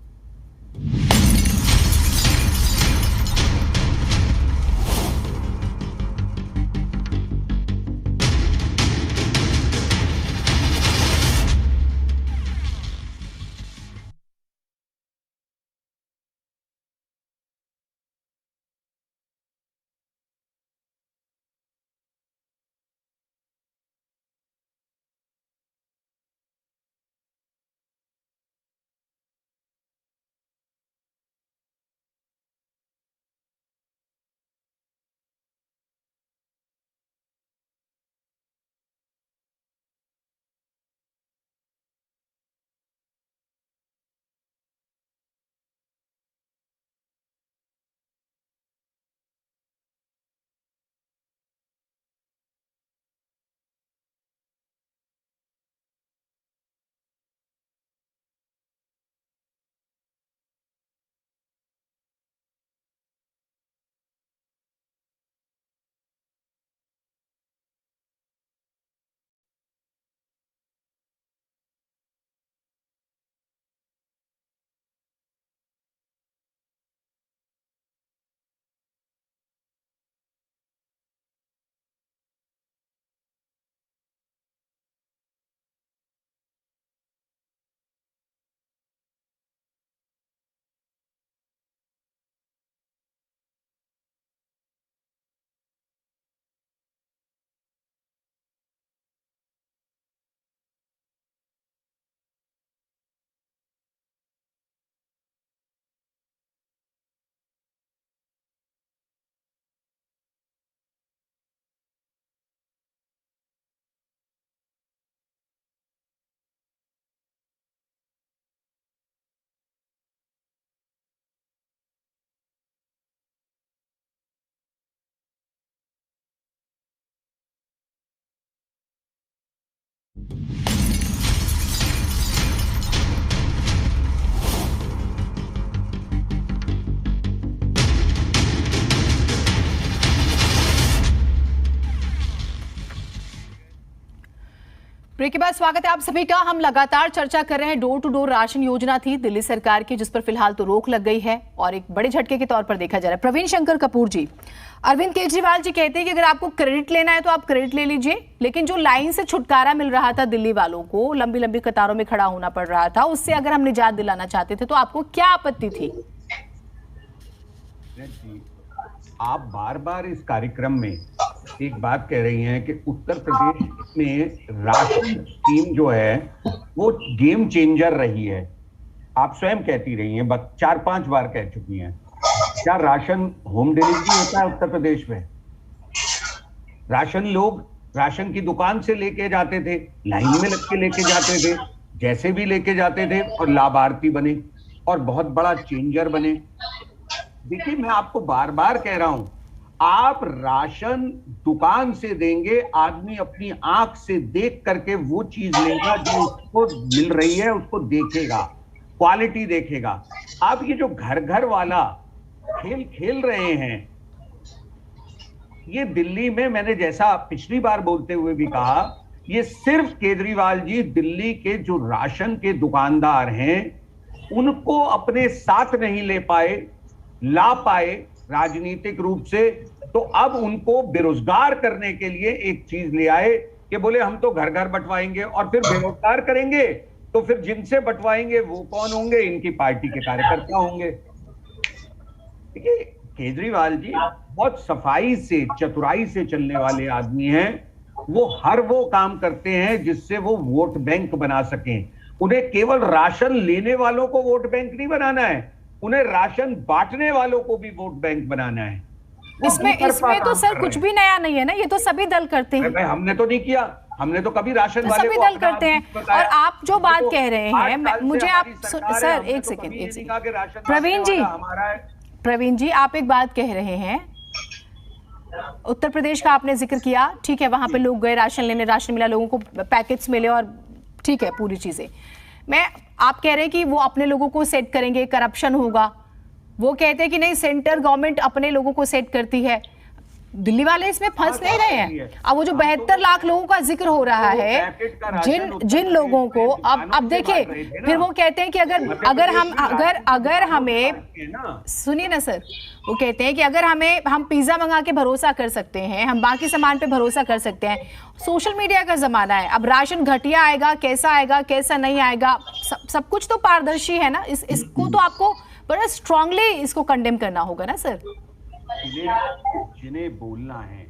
ब्रेक के बाद स्वागत है आप सभी का। हम लगातार चर्चा कर रहे हैं, डोर टू डोर राशन योजना थी दिल्ली सरकार की, जिस पर फिलहाल तो रोक लग गई है और एक बड़े झटके के तौर पर देखा जा रहा है। प्रवीण शंकर कपूर जी, अरविंद केजरीवाल जी कहते हैं कि अगर आपको क्रेडिट लेना है तो आप क्रेडिट ले लीजिए, लेकिन जो लाइन से छुटकारा मिल रहा था दिल्ली वालों को, लंबी लंबी कतारों में खड़ा होना पड़ रहा था, उससे अगर हम निजात दिलाना चाहते थे तो आपको क्या आपत्ति थी? आप बार बार इस कार्यक्रम में एक बात कह रही हैं कि उत्तर प्रदेश में राशन स्कीम जो है वो गेम चेंजर रही है। आप स्वयं कहती रही हैं, 4-5 बार कह चुकी हैं। क्या राशन होम डिलीवरी होता है उत्तर प्रदेश में? राशन लोग राशन की दुकान से लेके जाते थे, लाइन में लग के लेके जाते थे, जैसे भी लेके जाते थे और लाभार्थी बने और बहुत बड़ा चेंजर बने। देखिए, मैं आपको बार बार कह रहा हूं, आप राशन दुकान से देंगे, आदमी अपनी आंख से देख करके वो चीज लेगा जो उसको मिल रही है, उसको देखेगा, क्वालिटी देखेगा। आप ये जो घर घर वाला खेल खेल रहे हैं, ये दिल्ली में मैंने जैसा पिछली बार बोलते हुए भी कहा, ये सिर्फ केजरीवाल जी दिल्ली के जो राशन के दुकानदार हैं उनको अपने साथ नहीं ला पाए राजनीतिक रूप से, तो अब उनको बेरोजगार करने के लिए एक चीज ले आए कि बोले हम तो घर घर बंटवाएंगे और फिर बेरोजगार करेंगे, तो फिर जिनसे बंटवाएंगे वो कौन होंगे? इनकी पार्टी के कार्यकर्ता होंगे। देखिए, केजरीवाल जी बहुत सफाई से, चतुराई से चलने वाले आदमी हैं। वो हर वो काम करते हैं जिससे वो वोट बैंक बना सकें। उन्हें केवल राशन लेने वालों को वोट बैंक नहीं बनाना है, उन्हें राशन बांटने वालों को भी वोट बैंक बनाना है। इसमें तो सर कुछ भी नया नहीं है ना, ये तो सभी दल करते हैं। हमने तो नहीं किया, हमने तो कभी राशन वाले सभी दल करते हैं। और आप जो बात कह रहे हैं, मुझे आप सर एक सेकंड, प्रवीण जी आप एक बात कह रहे हैं, उत्तर प्रदेश का आपने जिक्र किया, ठीक है, वहां पे लोग गए राशन लेने, राशन मिला, लोगों को पैकेट्स मिले और ठीक है पूरी चीजें। आप कह रहे हैं कि वो अपने लोगों को सेट करेंगे, करप्शन होगा। वो कहते हैं कि नहीं, सेंटर गवर्नमेंट अपने लोगों को सेट करती है। दिल्ली वाले इसमें फंस नहीं रहे हैं। अब वो जो 72 लाख लोगों का जिक्र हो रहा है, जिन लोगों को अब देखिए, फिर वो कहते हैं कि अगर हमें सुनिए ना सर, वो कहते हैं कि अगर हम पिज्जा मंगा के भरोसा कर सकते हैं, हम बाकी सामान पे भरोसा कर सकते हैं। सोशल मीडिया का जमाना है, अब राशन घटिया आएगा, कैसा नहीं आएगा, सब कुछ तो पारदर्शी है ना। इसको तो आपको बड़ा स्ट्रांगली इसको कंडेम करना होगा ना सर। जिन्हें बोलना है,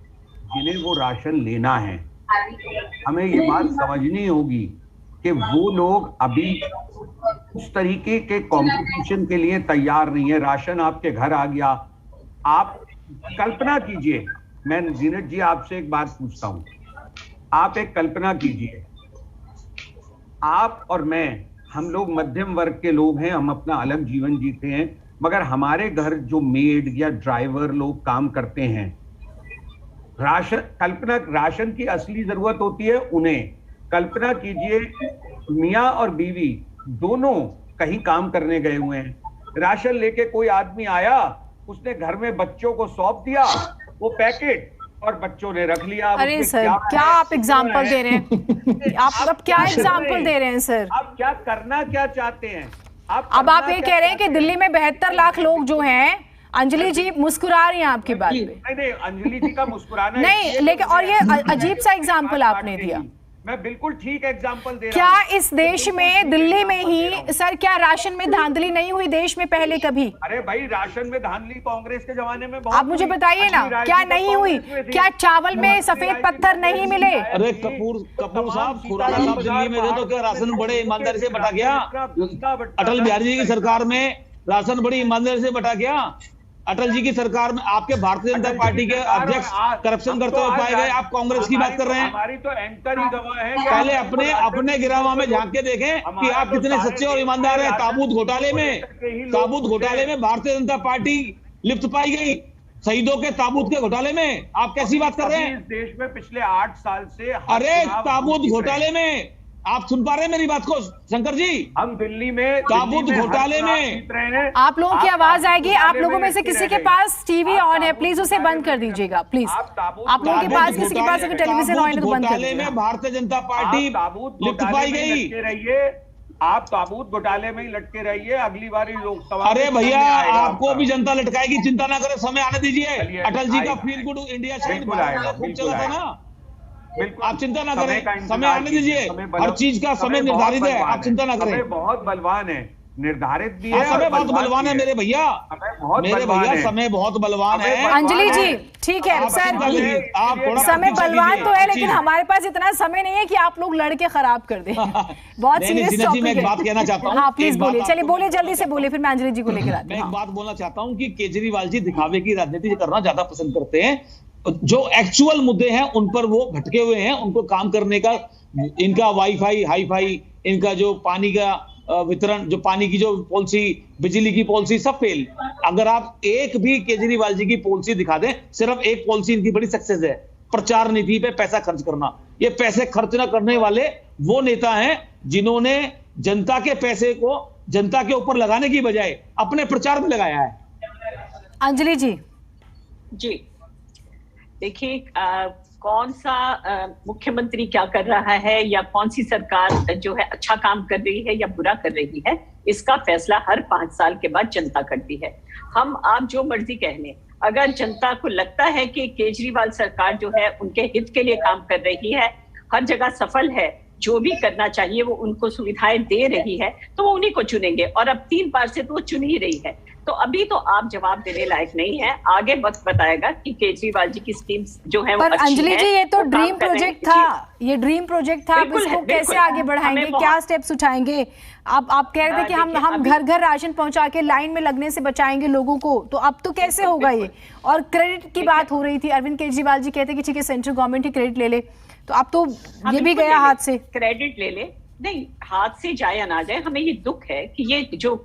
जिन्हें वो राशन लेना है, हमें ये बात समझनी होगी कि वो लोग अभी उस तरीके के कंपटीशन के लिए तैयार नहीं है। राशन आपके घर आ गया, आप कल्पना कीजिए, मैं जीनत जी आपसे एक बात पूछता हूं, आप एक कल्पना कीजिए, आप और मैं, हम लोग मध्यम वर्ग के लोग हैं, हम अपना अलग जीवन जीते हैं, मगर हमारे घर जो मेड या ड्राइवर लोग काम करते हैं, राशन की असली जरूरत होती है उन्हें। कल्पना कीजिए, मियां और बीवी दोनों कहीं काम करने गए हुए हैं, राशन लेके कोई आदमी आया, उसने घर में बच्चों को सौंप दिया वो पैकेट और बच्चों ने रख लिया। अरे सर, क्या आप एग्जाम्पल दे रहे हैं? आप क्या एग्जाम्पल दे रहे हैं सर? आप क्या करना क्या चाहते हैं? अब आप ये कह रहे हैं कि दिल्ली में 72 लाख लोग जो हैं, अंजलि जी मुस्कुरा रही हैं आपकी बात पे। नहीं, अंजलि जी का मुस्कुराना नहीं, लेकिन और ये अजीब सा एग्जाम्पल आपने दिया। मैं बिल्कुल ठीक एग्जाम्पल दे रहा हूं। क्या इस देश में, दिल्ली में ही सर, क्या राशन में धांधली नहीं हुई देश में पहले कभी? अरे भाई, राशन में धांधली कांग्रेस के जमाने में बहुत। आप मुझे बताइए ना, क्या नहीं हुई? क्या चावल में सफेद पत्थर नहीं मिले? अरे कपूर साहब, खुराना साहब दिल्ली में थे तो क्या राशन बड़े ईमानदारी से बटा गया? अटल बिहारी जी की सरकार में राशन बड़ी ईमानदारी से बटा गया। अटल जी की सरकार में आपके भारतीय जनता पार्टी के अध्यक्ष करप्शन करते हुए पाए गए, आप कांग्रेस की बात कर रहे हैं। हमारी तो एंकर ही गवाह है। पहले अपने गिरावा में झांक के देखें कि आप कितने सच्चे और ईमानदार हैं। ताबूत घोटाले में भारतीय जनता पार्टी लिप्त पाई गई, शहीदों के ताबूत के घोटाले में। आप कैसी बात कर रहे हैं? इस देश में पिछले 8 साल से, अरे ताबूत घोटाले में आप सुन पा रहे हैं मेरी बात को शंकर जी? हम दिल्ली में ताबूत घोटाले में आप लोगों की आवाज आएगी। आप लोगों में से किसी के पास टीवी ऑन है, प्लीज उसे बंद कर दीजिएगा प्लीज। आप लोगों के पास किसी के पास अगर टेलीविजन ऑन है तो बंद कर दीजिएगा। में भारतीय जनता पार्टी लिप्त पाई गई। आप ताबूत घोटाले में ही लटके रहिए, अगली बार लोकसभा। अरे भैया, आपको भी जनता लटकाएगी, चिंता ना करें, समय आने दीजिए। अटल जी का फील गुड इंडिया शायद खूब चला था ना, बिल्कुल। आप चिंता ना करें, समय आने दीजिए। हर चीज का समय निर्धारित है, आप चिंता ना करें। बहुत बलवान है, निर्धारित भी है। समय बहुत बलवान है मेरे भैया, मेरे भैया समय बहुत बलवान है। अंजलि जी ठीक है सर, आप समय बलवान तो है, लेकिन हमारे पास इतना समय नहीं है कि आप लोग लड़के खराब कर दें। बहुत सीरियस टॉपिक है। मैं एक बात कहना चाहता हूँ। हाँ प्लीज बोलिए, चलिए बोलिए, जल्दी से बोलिए, फिर मैं अंजलि जी को लेकर आती हूँ। मैं एक बात बोलना चाहता हूँ कि केजरीवाल जी दिखावे की राजनीति करना ज्यादा पसंद करते हैं। जो एक्चुअल मुद्दे हैं उन पर वो भटके हुए हैं, उनको काम करने का, इनका वाईफाई हाईफाई, इनका जो पानी का वितरण, जो पानी की जो पॉलिसी, बिजली की पॉलिसी, सब फेल। अगर आप एक भी केजरीवाल जी की पॉलिसी दिखा दें, सिर्फ एक पॉलिसी इनकी बड़ी सक्सेस है, प्रचार नीति पे पैसा खर्च करना। ये पैसे खर्च ना करने वाले वो नेता हैं जिन्होंने जनता के पैसे को जनता के ऊपर लगाने की बजाय अपने प्रचार में लगाया है। अंजलि जी जी देखिए, कौन सा मुख्यमंत्री क्या कर रहा है या कौन सी सरकार जो है अच्छा काम कर रही है या बुरा कर रही है, इसका फैसला हर 5 साल के बाद जनता करती है। हम आप जो मर्जी कह लें, अगर जनता को लगता है कि केजरीवाल सरकार जो है उनके हित के लिए काम कर रही है, हर जगह सफल है, जो भी करना चाहिए वो उनको सुविधाएं दे रही है, तो वो उन्हीं को चुनेंगे। और अब 3 बार से तो वो चुन ही रही है, तो अभी तो आप जवाब देने लायक नहीं है। आगे वक्त बताएगा कि केजरीवाल जी की स्कीम्स जो है वो पर अच्छी अंजलि जी, ये तो ड्रीम प्रोजेक्ट था, ये ड्रीम प्रोजेक्ट था। अब बिल्कुल इसको है, कैसे आगे बढ़ाएंगे, क्या स्टेप्स उठाएंगे? आप कह रहे थे कि हम घर घर राशन पहुंचा के लाइन में लगने से बचाएंगे लोगों को, तो अब तो कैसे होगा ये? और क्रेडिट की बात हो रही थी, अरविंद केजरीवाल जी कहते कि ठीक है सेंट्रल गवर्नमेंट ही क्रेडिट ले ले, तो अब तो ये भी गया हाथ से। क्रेडिट ले ले, नहीं हाथ से जाए या ना जाए, हमें ये दुख है कि ये जो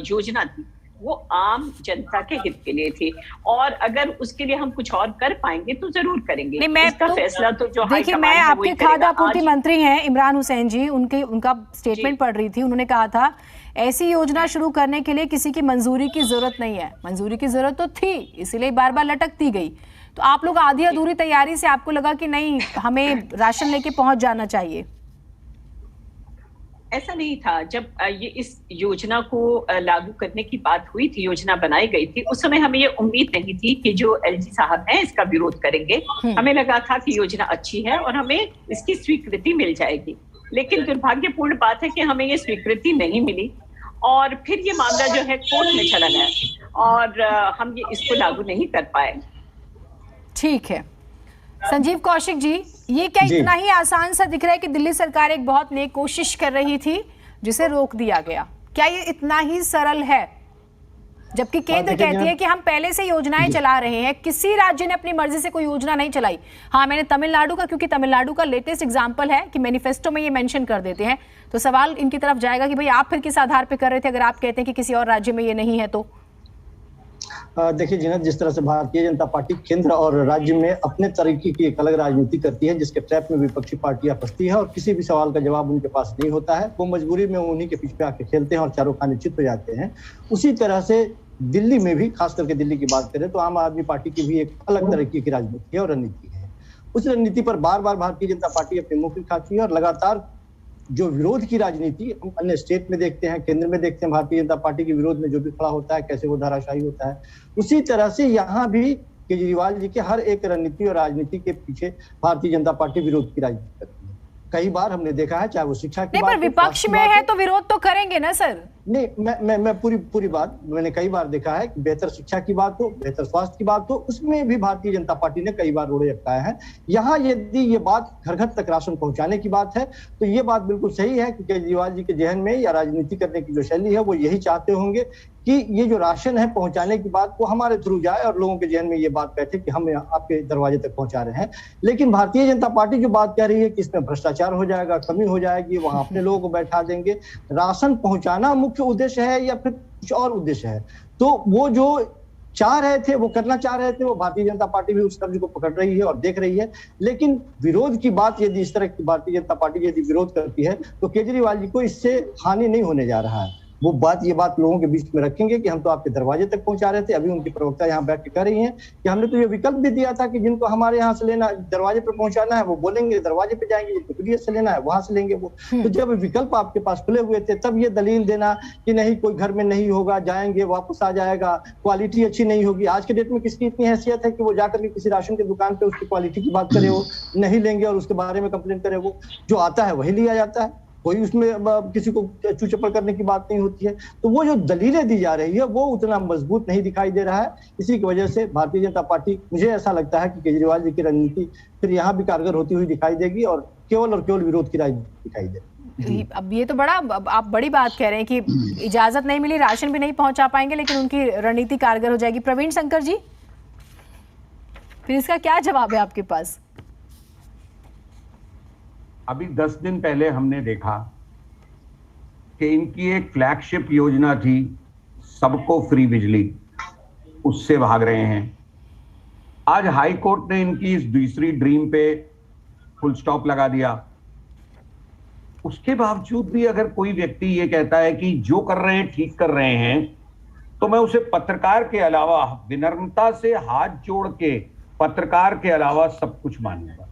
योजना थी वो आम जनता के हित के लिए थी, और अगर उसके लिए हम कुछ और कर पाएंगे तो जरूर करेंगे। नहीं, मैं इसका फैसला तो जो देखिए, मैं आपके खाद्य आपूर्ति मंत्री हैं इमरान हुसैन जी, उनका स्टेटमेंट पढ़ रही थी। उन्होंने कहा था ऐसी योजना शुरू करने के लिए किसी की मंजूरी की जरूरत नहीं है। मंजूरी की जरूरत तो थी, इसीलिए बार बार लटकती गई। तो आप लोग आधी अधूरी तैयारी से आपको लगा कि नहीं हमें राशन लेके पहुंच जाना चाहिए? ऐसा नहीं था। जब ये इस योजना को लागू करने की बात हुई थी, योजना बनाई गई थी, उस समय हमें ये उम्मीद नहीं थी कि जो एलजी साहब हैं इसका विरोध करेंगे। हमें लगा था कि योजना अच्छी है और हमें इसकी स्वीकृति मिल जाएगी, लेकिन दुर्भाग्यपूर्ण बात है कि हमें ये स्वीकृति नहीं मिली और फिर ये मामला जो है कोर्ट में चला गया और हम ये इसको लागू नहीं कर पाए। ठीक है संजीव कौशिक जी, ये क्या इतना ही आसान सा दिख रहा है कि दिल्ली सरकार एक बहुत नेक कोशिश कर रही थी जिसे रोक दिया गया? क्या ये इतना ही सरल है? जबकि केंद्र कहती है कि हम पहले से योजनाएं चला रहे हैं, किसी राज्य ने अपनी मर्जी से कोई योजना नहीं चलाई। हाँ, मैंने तमिलनाडु का, क्योंकि तमिलनाडु का लेटेस्ट एग्जांपल है कि मैनिफेस्टो में ये मेंशन कर देते हैं, तो सवाल इनकी तरफ जाएगा कि भाई आप फिर किस आधार पर कर रहे थे अगर आप कहते हैं कि किसी और राज्य में ये नहीं है तो? देखिए जीनत, जिस तरह से भारतीय जनता पार्टी केंद्र और राज्य में अपने तरीके की एक अलग राजनीति करती है, जिसके ट्रैप में विपक्षी पार्टियां फंसती है और किसी भी सवाल का जवाब उनके पास नहीं होता है, वो मजबूरी में उन्हीं के पीछे आके खेलते हैं और चारों खाने चित हो जाते हैं। उसी तरह से दिल्ली में भी, खास करके दिल्ली की बात करें तो आम आदमी पार्टी की भी एक अलग तरीके की राजनीति है और रणनीति है। उस रणनीति पर बार बार भारतीय जनता पार्टी अपनी मुंह खाती है और लगातार जो विरोध की राजनीति हम अन्य स्टेट में देखते हैं, केंद्र में देखते हैं, भारतीय जनता पार्टी के विरोध में जो भी खड़ा होता है कैसे वो धाराशाही होता है, उसी तरह से यहाँ भी केजरीवाल जी के हर एक रणनीति और राजनीति के पीछे भारतीय जनता पार्टी विरोध की राजनीति करती है। कई बार हमने देखा है, चाहे वो शिक्षा की बात, पर विपक्ष में है तो विरोध तो करेंगे ना सर? नहीं, मैं पूरी बात मैंने कई बार देखा है कि बेहतर शिक्षा की बात हो, बेहतर स्वास्थ्य की बात हो, उसमें भी भारतीय जनता पार्टी ने कई बार रोड़े अटकाए हैं। यहाँ यदि ये बात घर घर तक राशन पहुंचाने की बात है तो ये बात बिल्कुल सही है कि केजरीवाल जी के जहन में या राजनीति करने की जो शैली है वो यही चाहते होंगे कि ये जो राशन है पहुंचाने की बात वो हमारे थ्रू जाए और लोगों के जहन में ये बात बैठे कि हम आपके दरवाजे तक पहुंचा रहे हैं। लेकिन भारतीय जनता पार्टी जो बात कह रही है कि इसमें भ्रष्टाचार हो जाएगा, कमी हो जाएगी, वहां अपने लोगों को बैठा देंगे, राशन पहुंचाना मुख्य उद्देश्य है या फिर कुछ और उद्देश्य है? तो वो जो चाह रहे थे, वो करना चाह रहे थे, वो भारतीय जनता पार्टी भी उस कर्ज को पकड़ रही है और देख रही है। लेकिन विरोध की बात यदि इस तरह की भारतीय जनता पार्टी यदि विरोध करती है तो केजरीवाल जी को इससे हानि नहीं होने जा रहा है। वो ये बात लोगों के बीच में रखेंगे कि हम तो आपके दरवाजे तक पहुंचा रहे थे। अभी उनकी प्रवक्ता यहाँ बैठ के कह रही हैं कि हमने तो ये विकल्प भी दिया था कि जिनको हमारे यहाँ से लेना, दरवाजे पर पहुंचाना है वो बोलेंगे दरवाजे पे जाएंगे, जिनको पीडीएस से लेना है वहां से लेंगे वो। तो जब विकल्प आपके पास खुले हुए थे तब ये दलील देना कि नहीं कोई घर में नहीं होगा, जाएंगे वापस आ जाएगा, क्वालिटी अच्छी नहीं होगी। आज के डेट में किसकी इतनी हैसियत है कि वो जाकर के किसी राशन की दुकान पे उसकी क्वालिटी की बात करे, वो नहीं लेंगे और उसके बारे में कंप्लेन करे। वो जो आता है वही लिया जाता है, कोई उसमें किसी को चूचपड़ करने की बात नहीं होती है। तो वो जो दलीलें दी जा रही है वो उतना मजबूत नहीं दिखाई दे रहा है। इसी की वजह से भारतीय जनता पार्टी, मुझे ऐसा लगता है कि केजरीवाल जी की रणनीति फिर यहाँ भी कारगर होती हुई दिखाई देगी और केवल विरोध की राजनीति दिखाई देगी। अब ये तो आप बड़ी बात कह रहे हैं कि इजाजत नहीं मिली, राशन भी नहीं पहुंचा पाएंगे, लेकिन उनकी रणनीति कारगर हो जाएगी। प्रवीण शंकर जी, फिर इसका क्या जवाब है आपके पास? अभी 10 दिन पहले हमने देखा कि इनकी एक फ्लैगशिप योजना थी सबको फ्री बिजली, उससे भाग रहे हैं। आज हाई कोर्ट ने इनकी इस दूसरी ड्रीम पे फुल स्टॉप लगा दिया। उसके बावजूद भी अगर कोई व्यक्ति ये कहता है कि जो कर रहे हैं ठीक कर रहे हैं, तो मैं उसे पत्रकार के अलावा, विनम्रता से हाथ जोड़ के पत्रकार के अलावा सब कुछ मानूंगा।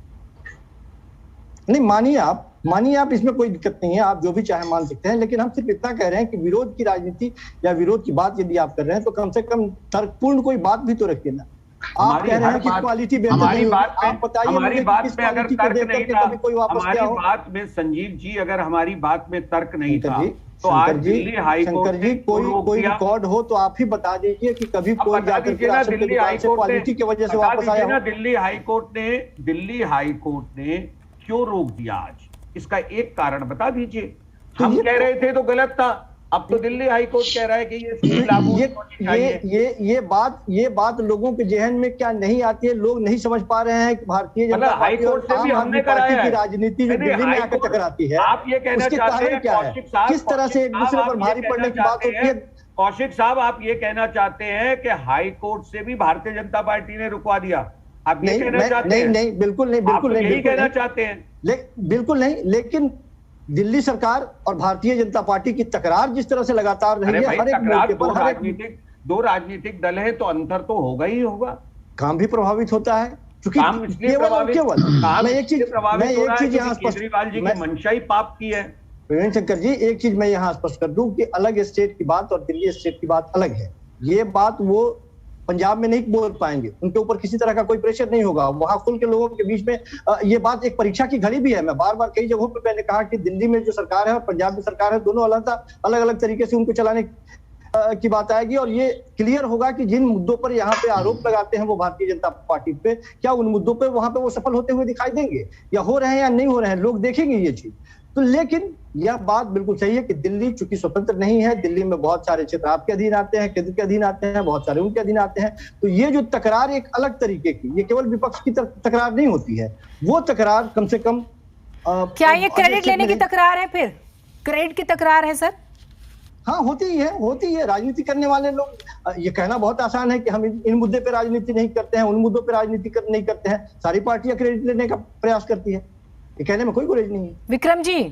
नहीं, मानिए आप, इसमें कोई दिक्कत नहीं है, आप जो भी चाहे मान सकते हैं। लेकिन हम सिर्फ इतना कह रहे हैं कि विरोध की राजनीति या विरोध की बात यदि आप कर रहे हैं तो कम से कम तर्कपूर्ण कोई बात भी तो रखिए ना। आप कह रहे हैं कि क्वालिटी बेहतर नहीं होगी, आप बताइए हमारी बात में अगर तर्क नहीं था, हमारी बात में संजीव जी अगर हमारी बात में तर्क नहीं था तो आज दिल्ली हाई कोर्ट जी कोई रिकॉर्ड हो तो आप ही बता दीजिए कि कभी कोई जाकर के राशन की दुकान से क्वालिटी की वजह से वापस आया हो। दिल्ली हाई कोर्ट ने क्यों रोक दिया आज? इसका एक कारण बता दीजिए। हम कह रहे थे तो गलत था, अब तो दिल्ली हाई कोर्ट कह रहा है कि ये लागू ये बात लोगों के जहन में क्या नहीं आती है? लोग नहीं समझ पा रहे हैं कि भारतीय जनता हाई कोर्ट से भी हमने कराया की राजनीति जो दिल्ली में आकर टकराती है, आप ये कहना चाहते हैं क्या है, किस तरह से एक दूसरे पर भारी पड़ने की बात होती है? कौशिक साहब, आप ये कहना चाहते हैं कि हाई कोर्ट से भी भारतीय जनता पार्टी ने रुकवा दिया? आप ये कहना चाहते हैं? नहीं, बिल्कुल नहीं, यही कहना चाहते हैं? बिल्कुल नहीं। लेकिन दिल्ली सरकार और भारतीय जनता पार्टी की तकरार जिस तरह से लगातार रही है, हर एक मौके पर दो राजनीतिक दल है तो अंतर तो होगा ही होगा, काम भी प्रभावित होता है। क्योंकि मैं एक चीज यहाँ केजरीवाल जी की मंशा ही पाप की है। प्रवीण शंकर जी, एक चीज मैं यहाँ स्पष्ट कर दूं कि अलग स्टेट की बात और दिल्ली स्टेट की बात अलग है। ये बात वो पंजाब में नहीं बोल पाएंगे, उनके ऊपर किसी तरह का कोई प्रेशर नहीं होगा। वहां खुल के लोगों के बीच में ये बात एक परीक्षा की घड़ी भी है। मैं बार बार कई जगहों पर मैंने कहा कि दिल्ली में जो सरकार है और पंजाब में सरकार है, दोनों अलग अलग तरीके से उनको चलाने की बात आएगी और ये क्लियर होगा कि जिन मुद्दों पर यहाँ पे आरोप लगाते हैं वो भारतीय जनता पार्टी पे, क्या उन मुद्दों पे वहां पे वो सफल होते हुए दिखाई देंगे या हो रहे हैं या नहीं हो रहे हैं, लोग देखेंगे ये चीज। तो लेकिन यह बात बिल्कुल सही है कि दिल्ली चूंकि स्वतंत्र नहीं है, दिल्ली में बहुत सारे क्षेत्र आपके अधीन आते हैं, केंद्र के अधीन आते हैं, बहुत सारे उनके अधीन आते हैं। तो ये जो तकरार एक अलग तरीके की, ये केवल विपक्ष की तकरार नहीं होती है, वो तकरार कम से कम क्या ये क्रेडिट लेने की तकरार है? फिर क्रेडिट की तकरार है सर? हाँ, होती है। राजनीति करने वाले लोग, ये कहना बहुत आसान है कि हम इन मुद्दे पे राजनीति नहीं करते हैं, उन मुद्दों पे राजनीति नहीं करते हैं। सारी पार्टियां क्रेडिट लेने का प्रयास करती है, ये कहने में कोई गुरेज नहीं है। विक्रम जी,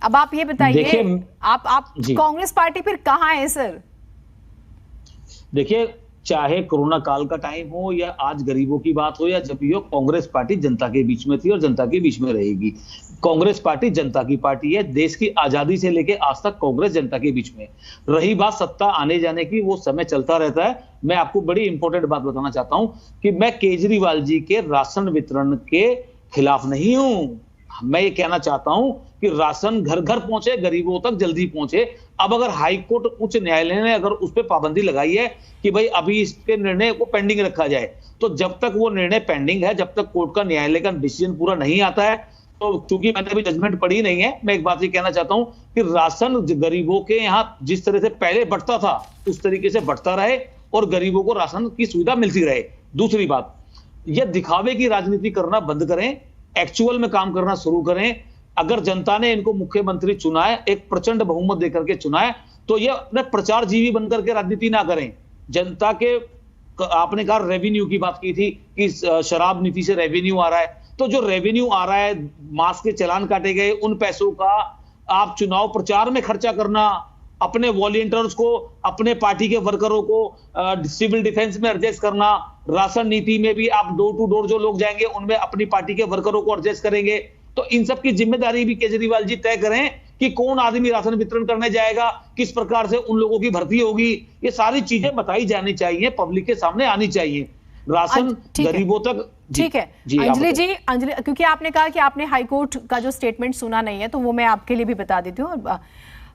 अब आप ये बताइए, आप कांग्रेस पार्टी फिर कहाँ है सर? देखिए, चाहे कोरोना काल का टाइम हो या आज गरीबों की बात हो या जब भी हो, कांग्रेस पार्टी जनता के बीच में थी और जनता के बीच में रहेगी। कांग्रेस पार्टी जनता की पार्टी है। देश की आजादी से लेकर आज तक कांग्रेस जनता के बीच में। रही बात सत्ता आने जाने की, वो समय चलता रहता है। मैं आपको बड़ी इंपॉर्टेंट बात बताना चाहता हूं कि मैं केजरीवाल जी के राशन वितरण के खिलाफ नहीं हूं। मैं ये कहना चाहता हूं कि राशन घर घर पहुंचे, गरीबों तक जल्दी पहुंचे। अब अगर हाई कोर्ट, उच्च न्यायालय ने अगर उस पर पाबंदी लगाई है कि भाई अभी इसके निर्णय को पेंडिंग रखा जाए, तो जब तक वो निर्णय पेंडिंग है, जब तक कोर्ट का, न्यायालय का डिसीजन पूरा नहीं आता है, तो चूंकि मैंने अभी जजमेंट पढ़ी नहीं है, मैं एक बात ये कहना चाहता हूं कि राशन गरीबों के यहां जिस तरह से पहले बढ़ता था उस तरीके से बढ़ता रहे और गरीबों को राशन की सुविधा मिलती रहे। दूसरी बात, यह दिखावे की राजनीति करना बंद करें, एक्चुअल में काम करना शुरू करें। अगर जनता ने इनको मुख्यमंत्री चुना है, एक प्रचंड बहुमत देकर के चुना है, तो ये अपने प्रचार जीवी बनकर के राजनीति ना करें। जनता के आपने कहा रेवेन्यू की बात की थी कि शराब नीति से रेवेन्यू आ रहा है, तो जो रेवेन्यू आ रहा है, मास्क के चालान काटे गए, उन पैसों का आप चुनाव प्रचार में खर्चा करना, अपने वॉलंटियर्स को, अपने पार्टी के वर्करों को सिविल डिफेंस में एडजस्ट करना, राशन नीति में भी आप डोर टू डोर जो लोग जाएंगे उनमें अपनी पार्टी के वर्करों को एडजस्ट करेंगे। तो इन सब की जिम्मेदारी भी केजरीवाल जी तय करें कि कौन आदमी राशन वितरण करने जाएगा, किस प्रकार से उन लोगों की भर्ती होगी, ये सारी चीजें बताई जानी चाहिए, पब्लिक के सामने आनी चाहिए। राशन गरीबों तक। ठीक है अंजलि, क्योंकि आपने कहा कि आपने हाईकोर्ट का जो स्टेटमेंट सुना नहीं है, तो वो मैं आपके लिए भी बता देती हूँ।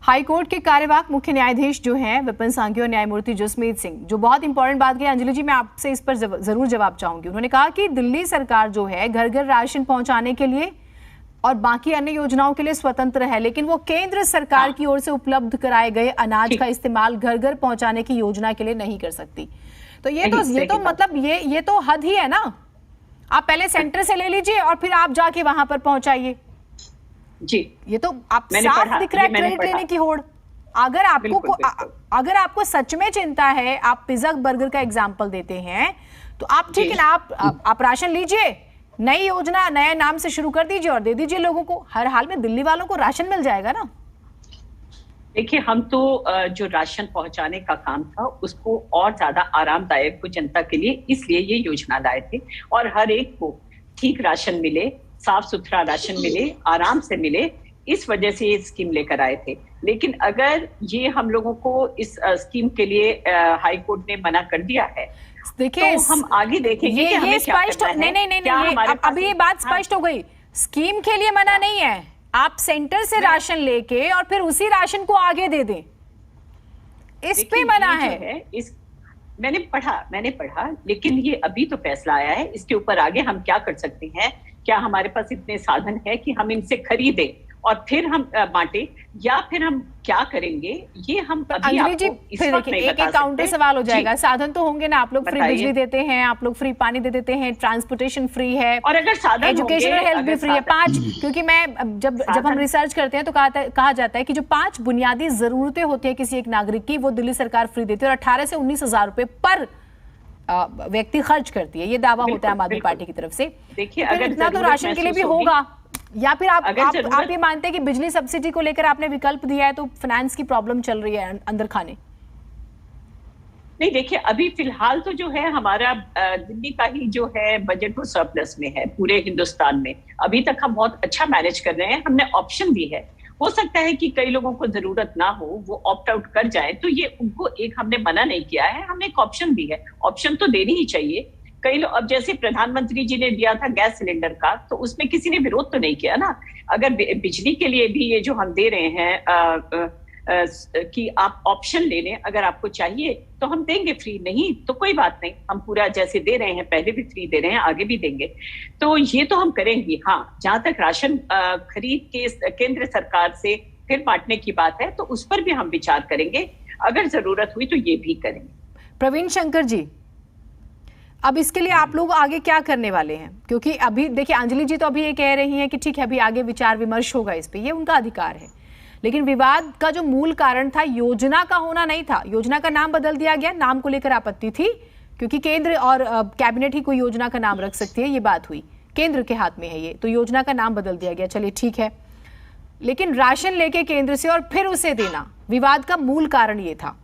हाईकोर्ट के कार्यवाहक मुख्य न्यायाधीश जो हैं विपिन सांघी और न्यायमूर्ति जसमीत सिंह, जो बहुत इंपॉर्टेंट बात की अंजलि जी, मैं आपसे इस पर जरूर जवाब चाहूंगी। उन्होंने कहा कि दिल्ली सरकार जो है घर घर राशन पहुंचाने के लिए और बाकी अन्य योजनाओं के लिए स्वतंत्र है, लेकिन वो केंद्र सरकार की ओर से उपलब्ध कराए गए अनाज का इस्तेमाल घर घर पहुंचाने की योजना के लिए नहीं कर सकती। तो ये तो मतलब ये तो हद ही है ना। आप पहले सेंटर से ले लीजिए और फिर आप जाके वहां पर पहुंचाइए जी। ये तो आप साफ दिख रहा है क्रेडिट लेने की होड़। अगर आपको सच में चिंता है, आप पिज्जा बर्गर का एग्जाम्पल देते हैं, तो आप ठीक है ना, आप राशन लीजिए, नई योजना नए नाम से शुरू कर दीजिए और दे दीजिए लोगों को। हर हाल में दिल्ली वालों को राशन मिल जाएगा ना। देखिए, हम तो जो राशन पहुंचाने का काम था उसको और ज्यादा आरामदायक हो जनता के लिए, इसलिए ये योजना लाए थे, और हर एक को ठीक राशन मिले, साफ सुथरा राशन मिले, आराम से मिले, इस वजह से ये स्कीम लेकर आए थे। लेकिन अगर ये हम लोगों को इस स्कीम के लिए हाई कोर्ट ने मना कर दिया है, देखिए तो हम आगे देखेंगे कि हमें क्या करना है। नहीं, अभी ये बात स्पष्ट हो गई। स्कीम के लिए मना नहीं है, आप सेंटर से राशन लेके और फिर उसी राशन को आगे दे दें, इस पे मना है। मैंने पढ़ा, लेकिन ये अभी तो फैसला आया है, इसके ऊपर आगे हम क्या कर सकते हैं, क्या हमारे पास इतने साधन है कि हम इनसे खरीदें और फिर हम बांटे, या फिर हम क्या करेंगे, ये हम अभी आपको इस वक्त नहीं बता सकते। एक काउंटर सवाल हो जाएगा, साधन तो होंगे ना, आप लोग फ्री बिजली देते हैं, आप लोग फ्री पानी दे देते हैं, ट्रांसपोर्टेशन फ्री है, और अगर साधन एजुकेशन और हेल्थ भी फ्री है। 5, क्योंकि मैं जब हम रिसर्च करते हैं तो कहा जाता है कि जो 5 बुनियादी जरूरतें होती है किसी एक नागरिक की, वो दिल्ली सरकार फ्री देती है और 18 से 19 हजार रुपए पर व्यक्ति खर्च करती है। ये दावा होता है आम आदमी पार्टी की तरफ से। देखिए, अगर इतना तो राशन के लिए भी होगा, या फिर आप ये मानते हैं कि बिजली सब्सिडी को लेकर आपने विकल्प दिया है तो फाइनेंस की प्रॉब्लम चल रही है अंदर खाने? नहीं, देखिए, अभी फिलहाल तो जो है हमारा दिल्ली का ही जो है बजट वो सरप्लस में है पूरे हिंदुस्तान में। अभी तक हम बहुत अच्छा मैनेज कर रहे हैं, हमने ऑप्शन भी है। हो सकता है कि कई लोगों को जरूरत ना हो, वो ऑप्ट आउट कर जाए, तो ये उनको एक हमने मना नहीं किया है, हमने एक ऑप्शन भी है, ऑप्शन तो देनी ही चाहिए। कई लोग, अब जैसे प्रधानमंत्री जी ने दिया था गैस सिलेंडर का, तो उसमें किसी ने विरोध तो नहीं किया ना। अगर बिजली के लिए भी ये जो हम दे रहे हैं कि आप ऑप्शन ले लें, अगर आपको चाहिए तो हम देंगे फ्री, नहीं तो कोई बात नहीं, हम पूरा जैसे दे रहे हैं, पहले भी फ्री दे रहे हैं, आगे भी देंगे। तो ये तो हम करेंगे। हाँ, जहां तक राशन खरीद के केंद्र सरकार से फिर बांटने की बात है, तो उस पर भी हम विचार करेंगे, अगर जरूरत हुई तो ये भी करेंगे। प्रवीण शंकर जी, अब इसके लिए आप लोग आगे क्या करने वाले हैं? क्योंकि अभी देखिए, अंजलि जी तो अभी ये कह रही हैं कि ठीक है, अभी आगे विचार विमर्श होगा इस पे, ये उनका अधिकार है, लेकिन विवाद का जो मूल कारण था योजना का होना नहीं था। योजना का नाम बदल दिया गया, नाम को लेकर आपत्ति थी, क्योंकि केंद्र और कैबिनेट ही कोई योजना का नाम रख सकती है, ये बात हुई, केंद्र के हाथ में है ये, तो योजना का नाम बदल दिया गया, चलिए ठीक है। लेकिन राशन लेके केंद्र से और फिर उसे देना, विवाद का मूल कारण ये था।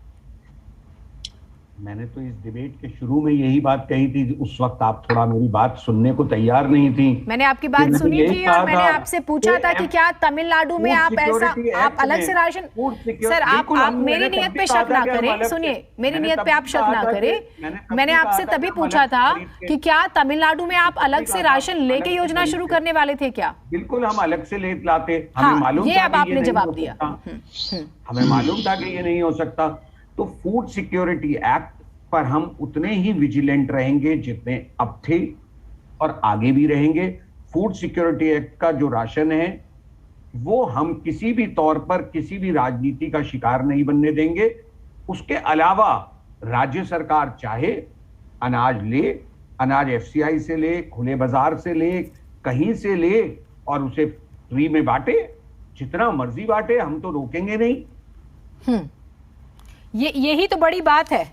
मैंने तो इस डिबेट के शुरू में यही बात कही थी, उस वक्त आप थोड़ा मेरी बात सुनने को तैयार नहीं थी। मैंने आपकी बात सुनी थी और मैंने आपसे पूछा था कि क्या तमिलनाडु में आप ऐसा, आप अलग से राशन, सर आप मेरी नियत पे शक ना करें, सुनिए, मेरी नियत पे आप शक ना करें। मैंने आपसे तभी पूछा था कि क्या तमिलनाडु में आप अलग से राशन लेके योजना शुरू करने वाले थे क्या? बिल्कुल, हम अलग से ले लाते, हमें मालूम था, अब आपने जवाब दिया, हमें मालूम था कि ये नहीं हो सकता। तो फूड सिक्योरिटी एक्ट पर हम उतने ही विजिलेंट रहेंगे जितने अब थे और आगे भी रहेंगे। फूड सिक्योरिटी एक्ट का जो राशन है वो हम किसी भी तौर पर किसी भी राजनीति का शिकार नहीं बनने देंगे। उसके अलावा राज्य सरकार चाहे अनाज ले, अनाज एफसीआई से ले, खुले बाजार से ले, कहीं से ले और उसे फ्री में बांटे, जितना मर्जी बांटे, हम तो रोकेंगे नहीं। यही तो बड़ी बात है।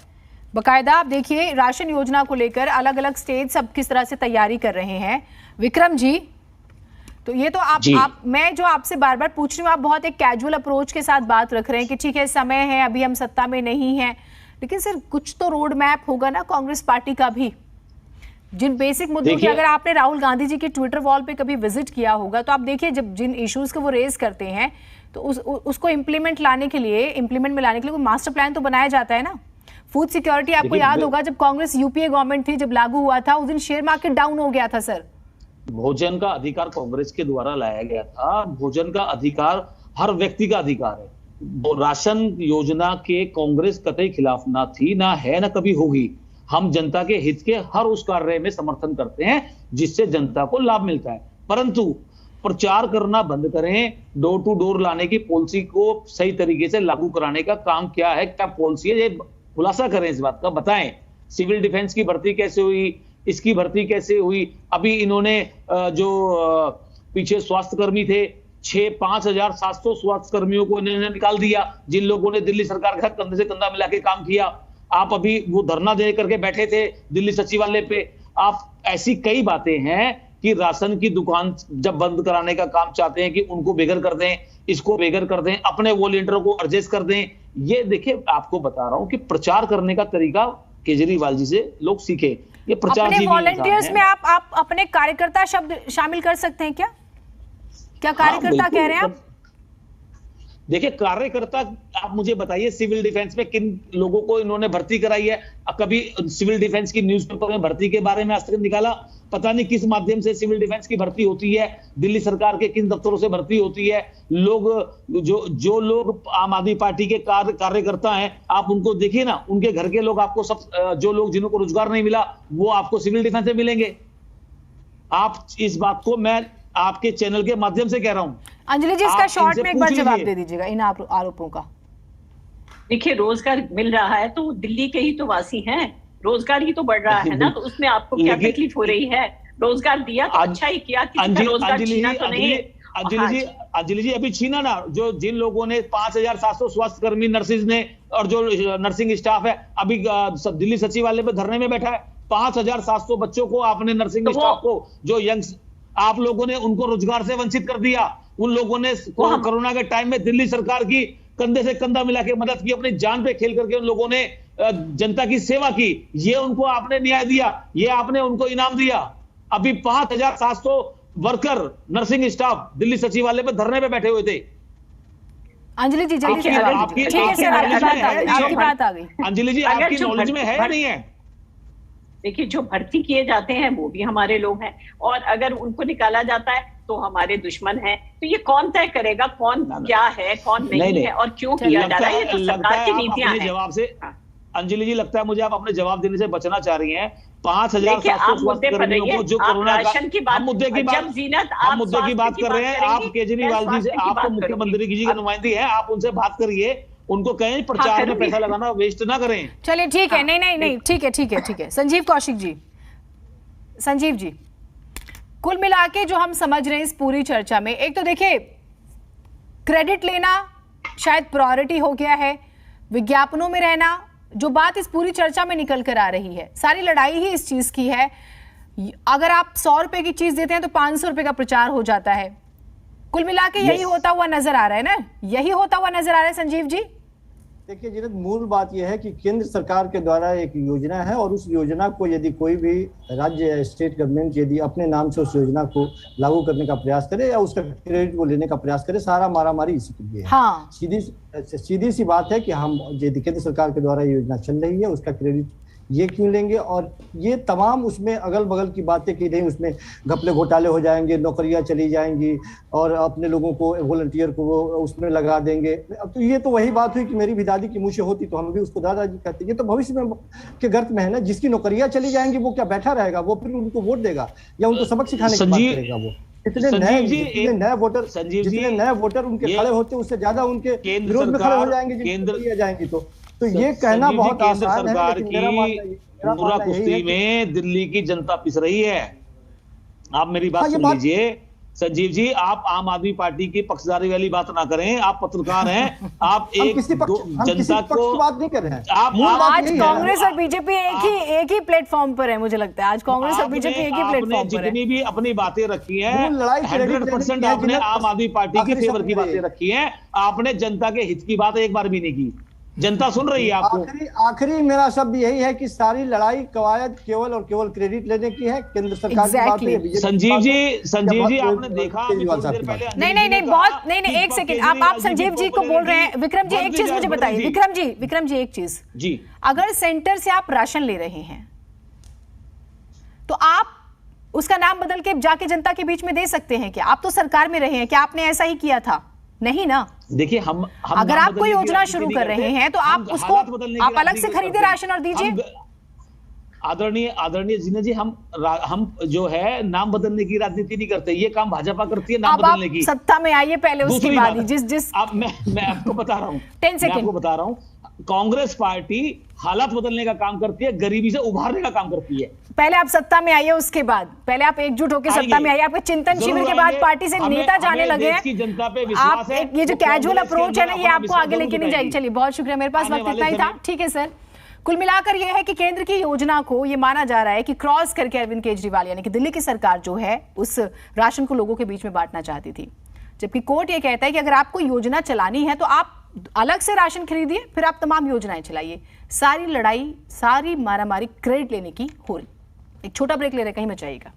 बकायदा आप देखिए राशन योजना को लेकर अलग अलग स्टेट सब किस तरह से तैयारी कर रहे हैं। विक्रम जी, तो ये तो आप मैं जो आपसे बार बार पूछ रही हूँ, आप बहुत एक कैजुअल अप्रोच के साथ बात रख रहे हैं कि ठीक है समय है, अभी हम सत्ता में नहीं हैं, लेकिन सर कुछ तो रोड मैप होगा ना कांग्रेस पार्टी का भी, जिन बेसिक मुद्दों की। अगर आपने राहुल गांधी जी के ट्विटर वॉल पे कभी विजिट किया होगा तो आप देखिए जब जिन इश्यूज को वो रेज करते हैं तो उसको इम्प्लीमेंट में लाने के लिए कोई मास्टर प्लान तो बनाया जाता है ना। फूड सिक्योरिटी आपको याद होगा जब कांग्रेस यूपीए गवर्नमेंट थी, जब लागू हुआ था उस दिन शेयर मार्केट डाउन हो गया था सर। भोजन का अधिकार कांग्रेस के द्वारा लाया गया था। भोजन का अधिकार हर व्यक्ति का अधिकार है। राशन योजना के कांग्रेस कतई खिलाफ ना थी, ना है, ना कभी होगी। हम जनता के हित के हर उस कार्य में समर्थन करते हैं जिससे जनता को लाभ मिलता है, परंतु प्रचार करना बंद करें। डोर टू डोर लाने की पॉलिसी को सही तरीके से लागू कराने का काम क्या है, क्या पॉलिसी है, ये खुलासा करें, इस बात का बताएं। सिविल डिफेंस की भर्ती कैसे हुई, इसकी भर्ती कैसे हुई। अभी इन्होंने जो पीछे स्वास्थ्य कर्मी थे 5,700 स्वास्थ्य कर्मियों को इन्होंने निकाल दिया, जिन लोगों ने दिल्ली सरकार के साथ कंधे से कंधा मिला के काम किया। आप अभी वो धरना दे करके बैठे थे दिल्ली सचिवालय पे। आप ऐसी कई बातें हैं कि राशन की दुकान जब बंद कराने का काम चाहते हैं कि उनको बेघर कर दें, इसको बेघर कर दें, अपने वॉलंटियरों को एडजस्ट कर दें। ये देखिए आपको बता रहा हूं कि प्रचार करने का तरीका केजरीवाल जी से लोग सीखे। ये प्रचार अपने वॉलंटियर्स में आप अपने कार्यकर्ता शब्द शामिल कर सकते हैं क्या? क्या कार्यकर्ता कह रहे हैं आप? देखिए कार्यकर्ता, आप मुझे बताइए सिविल डिफेंस में किन लोगों को इन्होंने भर्ती कराई है? कभी सिविल डिफेंस की न्यूज़पेपर में भर्ती के बारे में आज तक निकाला? पता नहीं किस माध्यम से सिविल डिफेंस की भर्ती होती है, दिल्ली सरकार के किन दफ्तरों से भर्ती होती है। लोग जो लोग आम आदमी पार्टी के कार्यकर्ता हैं, आप उनको देखिए ना, उनके घर के लोग आपको सब, जो लोग जिनको रोजगार नहीं मिला वो आपको सिविल डिफेंस से मिलेंगे। आप इस बात को मैं आपके चैनल के माध्यम से कह रहा हूं। अंजलि जी, इसका शॉर्ट में एक बार जवाब दे दीजिएगा इन आरोपों का। देखिए रोजगार मिल रहा है तो दिल्ली के ही तो वासी हैं, रोजगार ही तो बढ़ रहा है ना, तो उसमें आपको क्या तकलीफ हो रही है? रोजगार दिया तो अच्छा ही किया, किसी का रोजगार छीना तो नहीं। अंजलि जी अभी छीना ना, जो जिन लोगों ने 5,700 स्वास्थ्य कर्मी नर्सिस ने और जो नर्सिंग स्टाफ है अभी दिल्ली सचिवालय में धरने में बैठा है। 5,700 बच्चों को आपने नर्सिंग स्टाफ को जो यंग आप लोगों ने उनको रोजगार से वंचित कर दिया। उन लोगों ने कोरोना के टाइम में दिल्ली सरकार की कंधे से कंधा मिला के मदद की, अपनी जान पे खेल करके उन लोगों ने जनता की सेवा की। ये उनको आपने न्याय दिया, ये आपने उनको इनाम दिया। अभी 5,700 वर्कर नर्सिंग स्टाफ दिल्ली सचिवालय में धरने पे बैठे हुए थे। अंजलि जी जल्दी से आपकी बात आ गई। अंजलि जी आपकी नॉलेज में है नहीं है? देखिए जो भर्ती किए जाते हैं वो भी हमारे लोग हैं, और अगर उनको निकाला जाता है तो हमारे दुश्मन हैं। तो ये कौन तय करेगा कौन क्या है कौन नहीं है और क्यों किया जा रहा है? ये तो सरकार की नीतियां हैं। जवाब से अंजलि जी लगता है मुझे आप अपने जवाब देने से बचना चाह रही हैं। 5,700 स्वास्थ्यकर्मियों को जो कोरोना का मुद्दे की बात कर रहे हैं आप केजरीवाल जी से, आप तो मुख्यमंत्री जी की नुमाइंदी है, आप उनसे बात करिए, उनको कहें प्रचार में पैसा लगाना वेस्ट ना करें। चलिए ठीक है, नहीं ठीक है। संजीव कौशिक जी, संजीव जी, कुल मिला के जो हम समझ रहे हैं इस पूरी चर्चा में, एक तो देखिए क्रेडिट लेना शायद प्रायोरिटी हो गया है, विज्ञापनों में रहना, जो बात इस पूरी चर्चा में निकल कर आ रही है, सारी लड़ाई ही इस चीज की है। अगर आप 100 रुपए की चीज देते हैं तो 500 रुपए का प्रचार हो जाता है। कुल मिला के यही होता हुआ नजर आ रहा है ना, यही होता हुआ नजर आ रहा है संजीव जी। देखिए जीनत, मूल बात यह है कि केंद्र सरकार के द्वारा एक योजना है और उस योजना को यदि कोई भी राज्य या स्टेट गवर्नमेंट यदि अपने नाम से उस योजना को लागू करने का प्रयास करे या उसका क्रेडिट को लेने का प्रयास करे, सारा मारामारी इसी के लिए है। हाँ। सीधी सी बात है कि हम यदि केंद्र सरकार के द्वारा योजना चल रही है उसका क्रेडिट ये क्यों लेंगे, और ये तमाम उसमें अगल बगल की बातें की नहीं, उसमें घपले घोटाले हो जाएंगे, नौकरियां चली जाएंगी और अपने लोगों को वॉलंटियर को वो उसमें लगा देंगे। अब तो ये तो वही बात हुई कि मेरी भी दादी की मुँह से होती तो हम भी उसको दादाजी कहते। ये तो भविष्य में के गर्त में है ना, जिसकी नौकरियां चली जाएंगी वो क्या बैठा रहेगा? वो फिर उनको वोट देगा या उनको सबक सिखाने की बात करेगा? वो जितने नए वोटर उनके खड़े होते उससे ज्यादा उनके विरोध में खड़े हो जाएंगे जिनकी जाएंगी। तो ये कहना बहुत आसान है, लेकिन मेरा मानना कुश्ती में दिल्ली की जनता पिस रही है। आप मेरी बात सुन लीजिए, संजीव जी, आप आम आदमी पार्टी की पक्षधारी वाली बात ना करें, आप पत्रकार हैं, आप एक जनता को बात नहीं कर रहे हैं। आज कांग्रेस और बीजेपी एक ही प्लेटफॉर्म पर है, मुझे लगता है आज कांग्रेस और बीजेपी एक ही प्लेटफॉर्म पर है। जितनी भी अपनी बातें रखी हैं 100% आपने आम आदमी पार्टी की फेवर की बातें रखी हैं, आपने जनता के हित की बात एक बार भी नहीं की। जनता सुन रही है आपको। आखिरी मेरा शब्द यही है कि सारी लड़ाई कवायद केवल और केवल क्रेडिट लेने की है, केंद्र सरकार की बात है। संजीव जी आपने देखा नहीं बहुत नहीं एक सेकंड, आप संजीव जी को बोल रहे हैं। विक्रम जी एक चीज मुझे बताइए, विक्रम जी एक चीज जी, अगर सेंटर से आप राशन ले रहे हैं तो आप उसका नाम बदल के जाके जनता के बीच में दे सकते हैं क्या? आप तो सरकार में रहे हैं, क्या आपने ऐसा ही किया था? नहीं ना। देखिए हम अगर आप कोई योजना शुरू कर रहे हैं तो आप उसको आप अलग से खरीदे राशन और दीजिए। आदरणीय जीना जी, हम जो है नाम बदलने की राजनीति नहीं करते, ये काम भाजपा करती है नाम बदलने की। सत्ता में आइए पहले, उसके बाद जिस अब मैं आपको बता रहा हूँ 10 सेकंड आपको बता रहा हूँ, कांग्रेस पार्टी हालात बदलने का काम करती है, गरीबी से उभारने का काम करती है। पहले आप सत्ता में आइए, उसके बाद पहले आप एकजुट होकर सत्ता में आइए। आपके चिंतन शिविर के बाद पार्टी से नेता जाने लगे हैं, जनता पे विश्वास है। ये जो कैजुअल अप्रोच है ना, ये आपको आगे लेके नहीं जाएगी। चलिए बहुत शुक्रिया, मेरे पास वक्त इतना ही था। ठीक है सर, कुल मिलाकर यह है कि केंद्र की योजना को यह माना जा रहा है कि क्रॉस करके अरविंद केजरीवाल यानी कि दिल्ली की सरकार जो है उस राशन को लोगों के बीच में बांटना चाहती थी, जबकि कोर्ट यह कहता है कि अगर आपको योजना चलानी है तो आप अलग से राशन खरीदिए, फिर आप तमाम योजनाएं चलाइए। सारी लड़ाई, सारी मारामारी क्रेडिट लेने की हो रही। एक छोटा ब्रेक ले रहे, कहीं मत जाइएगा।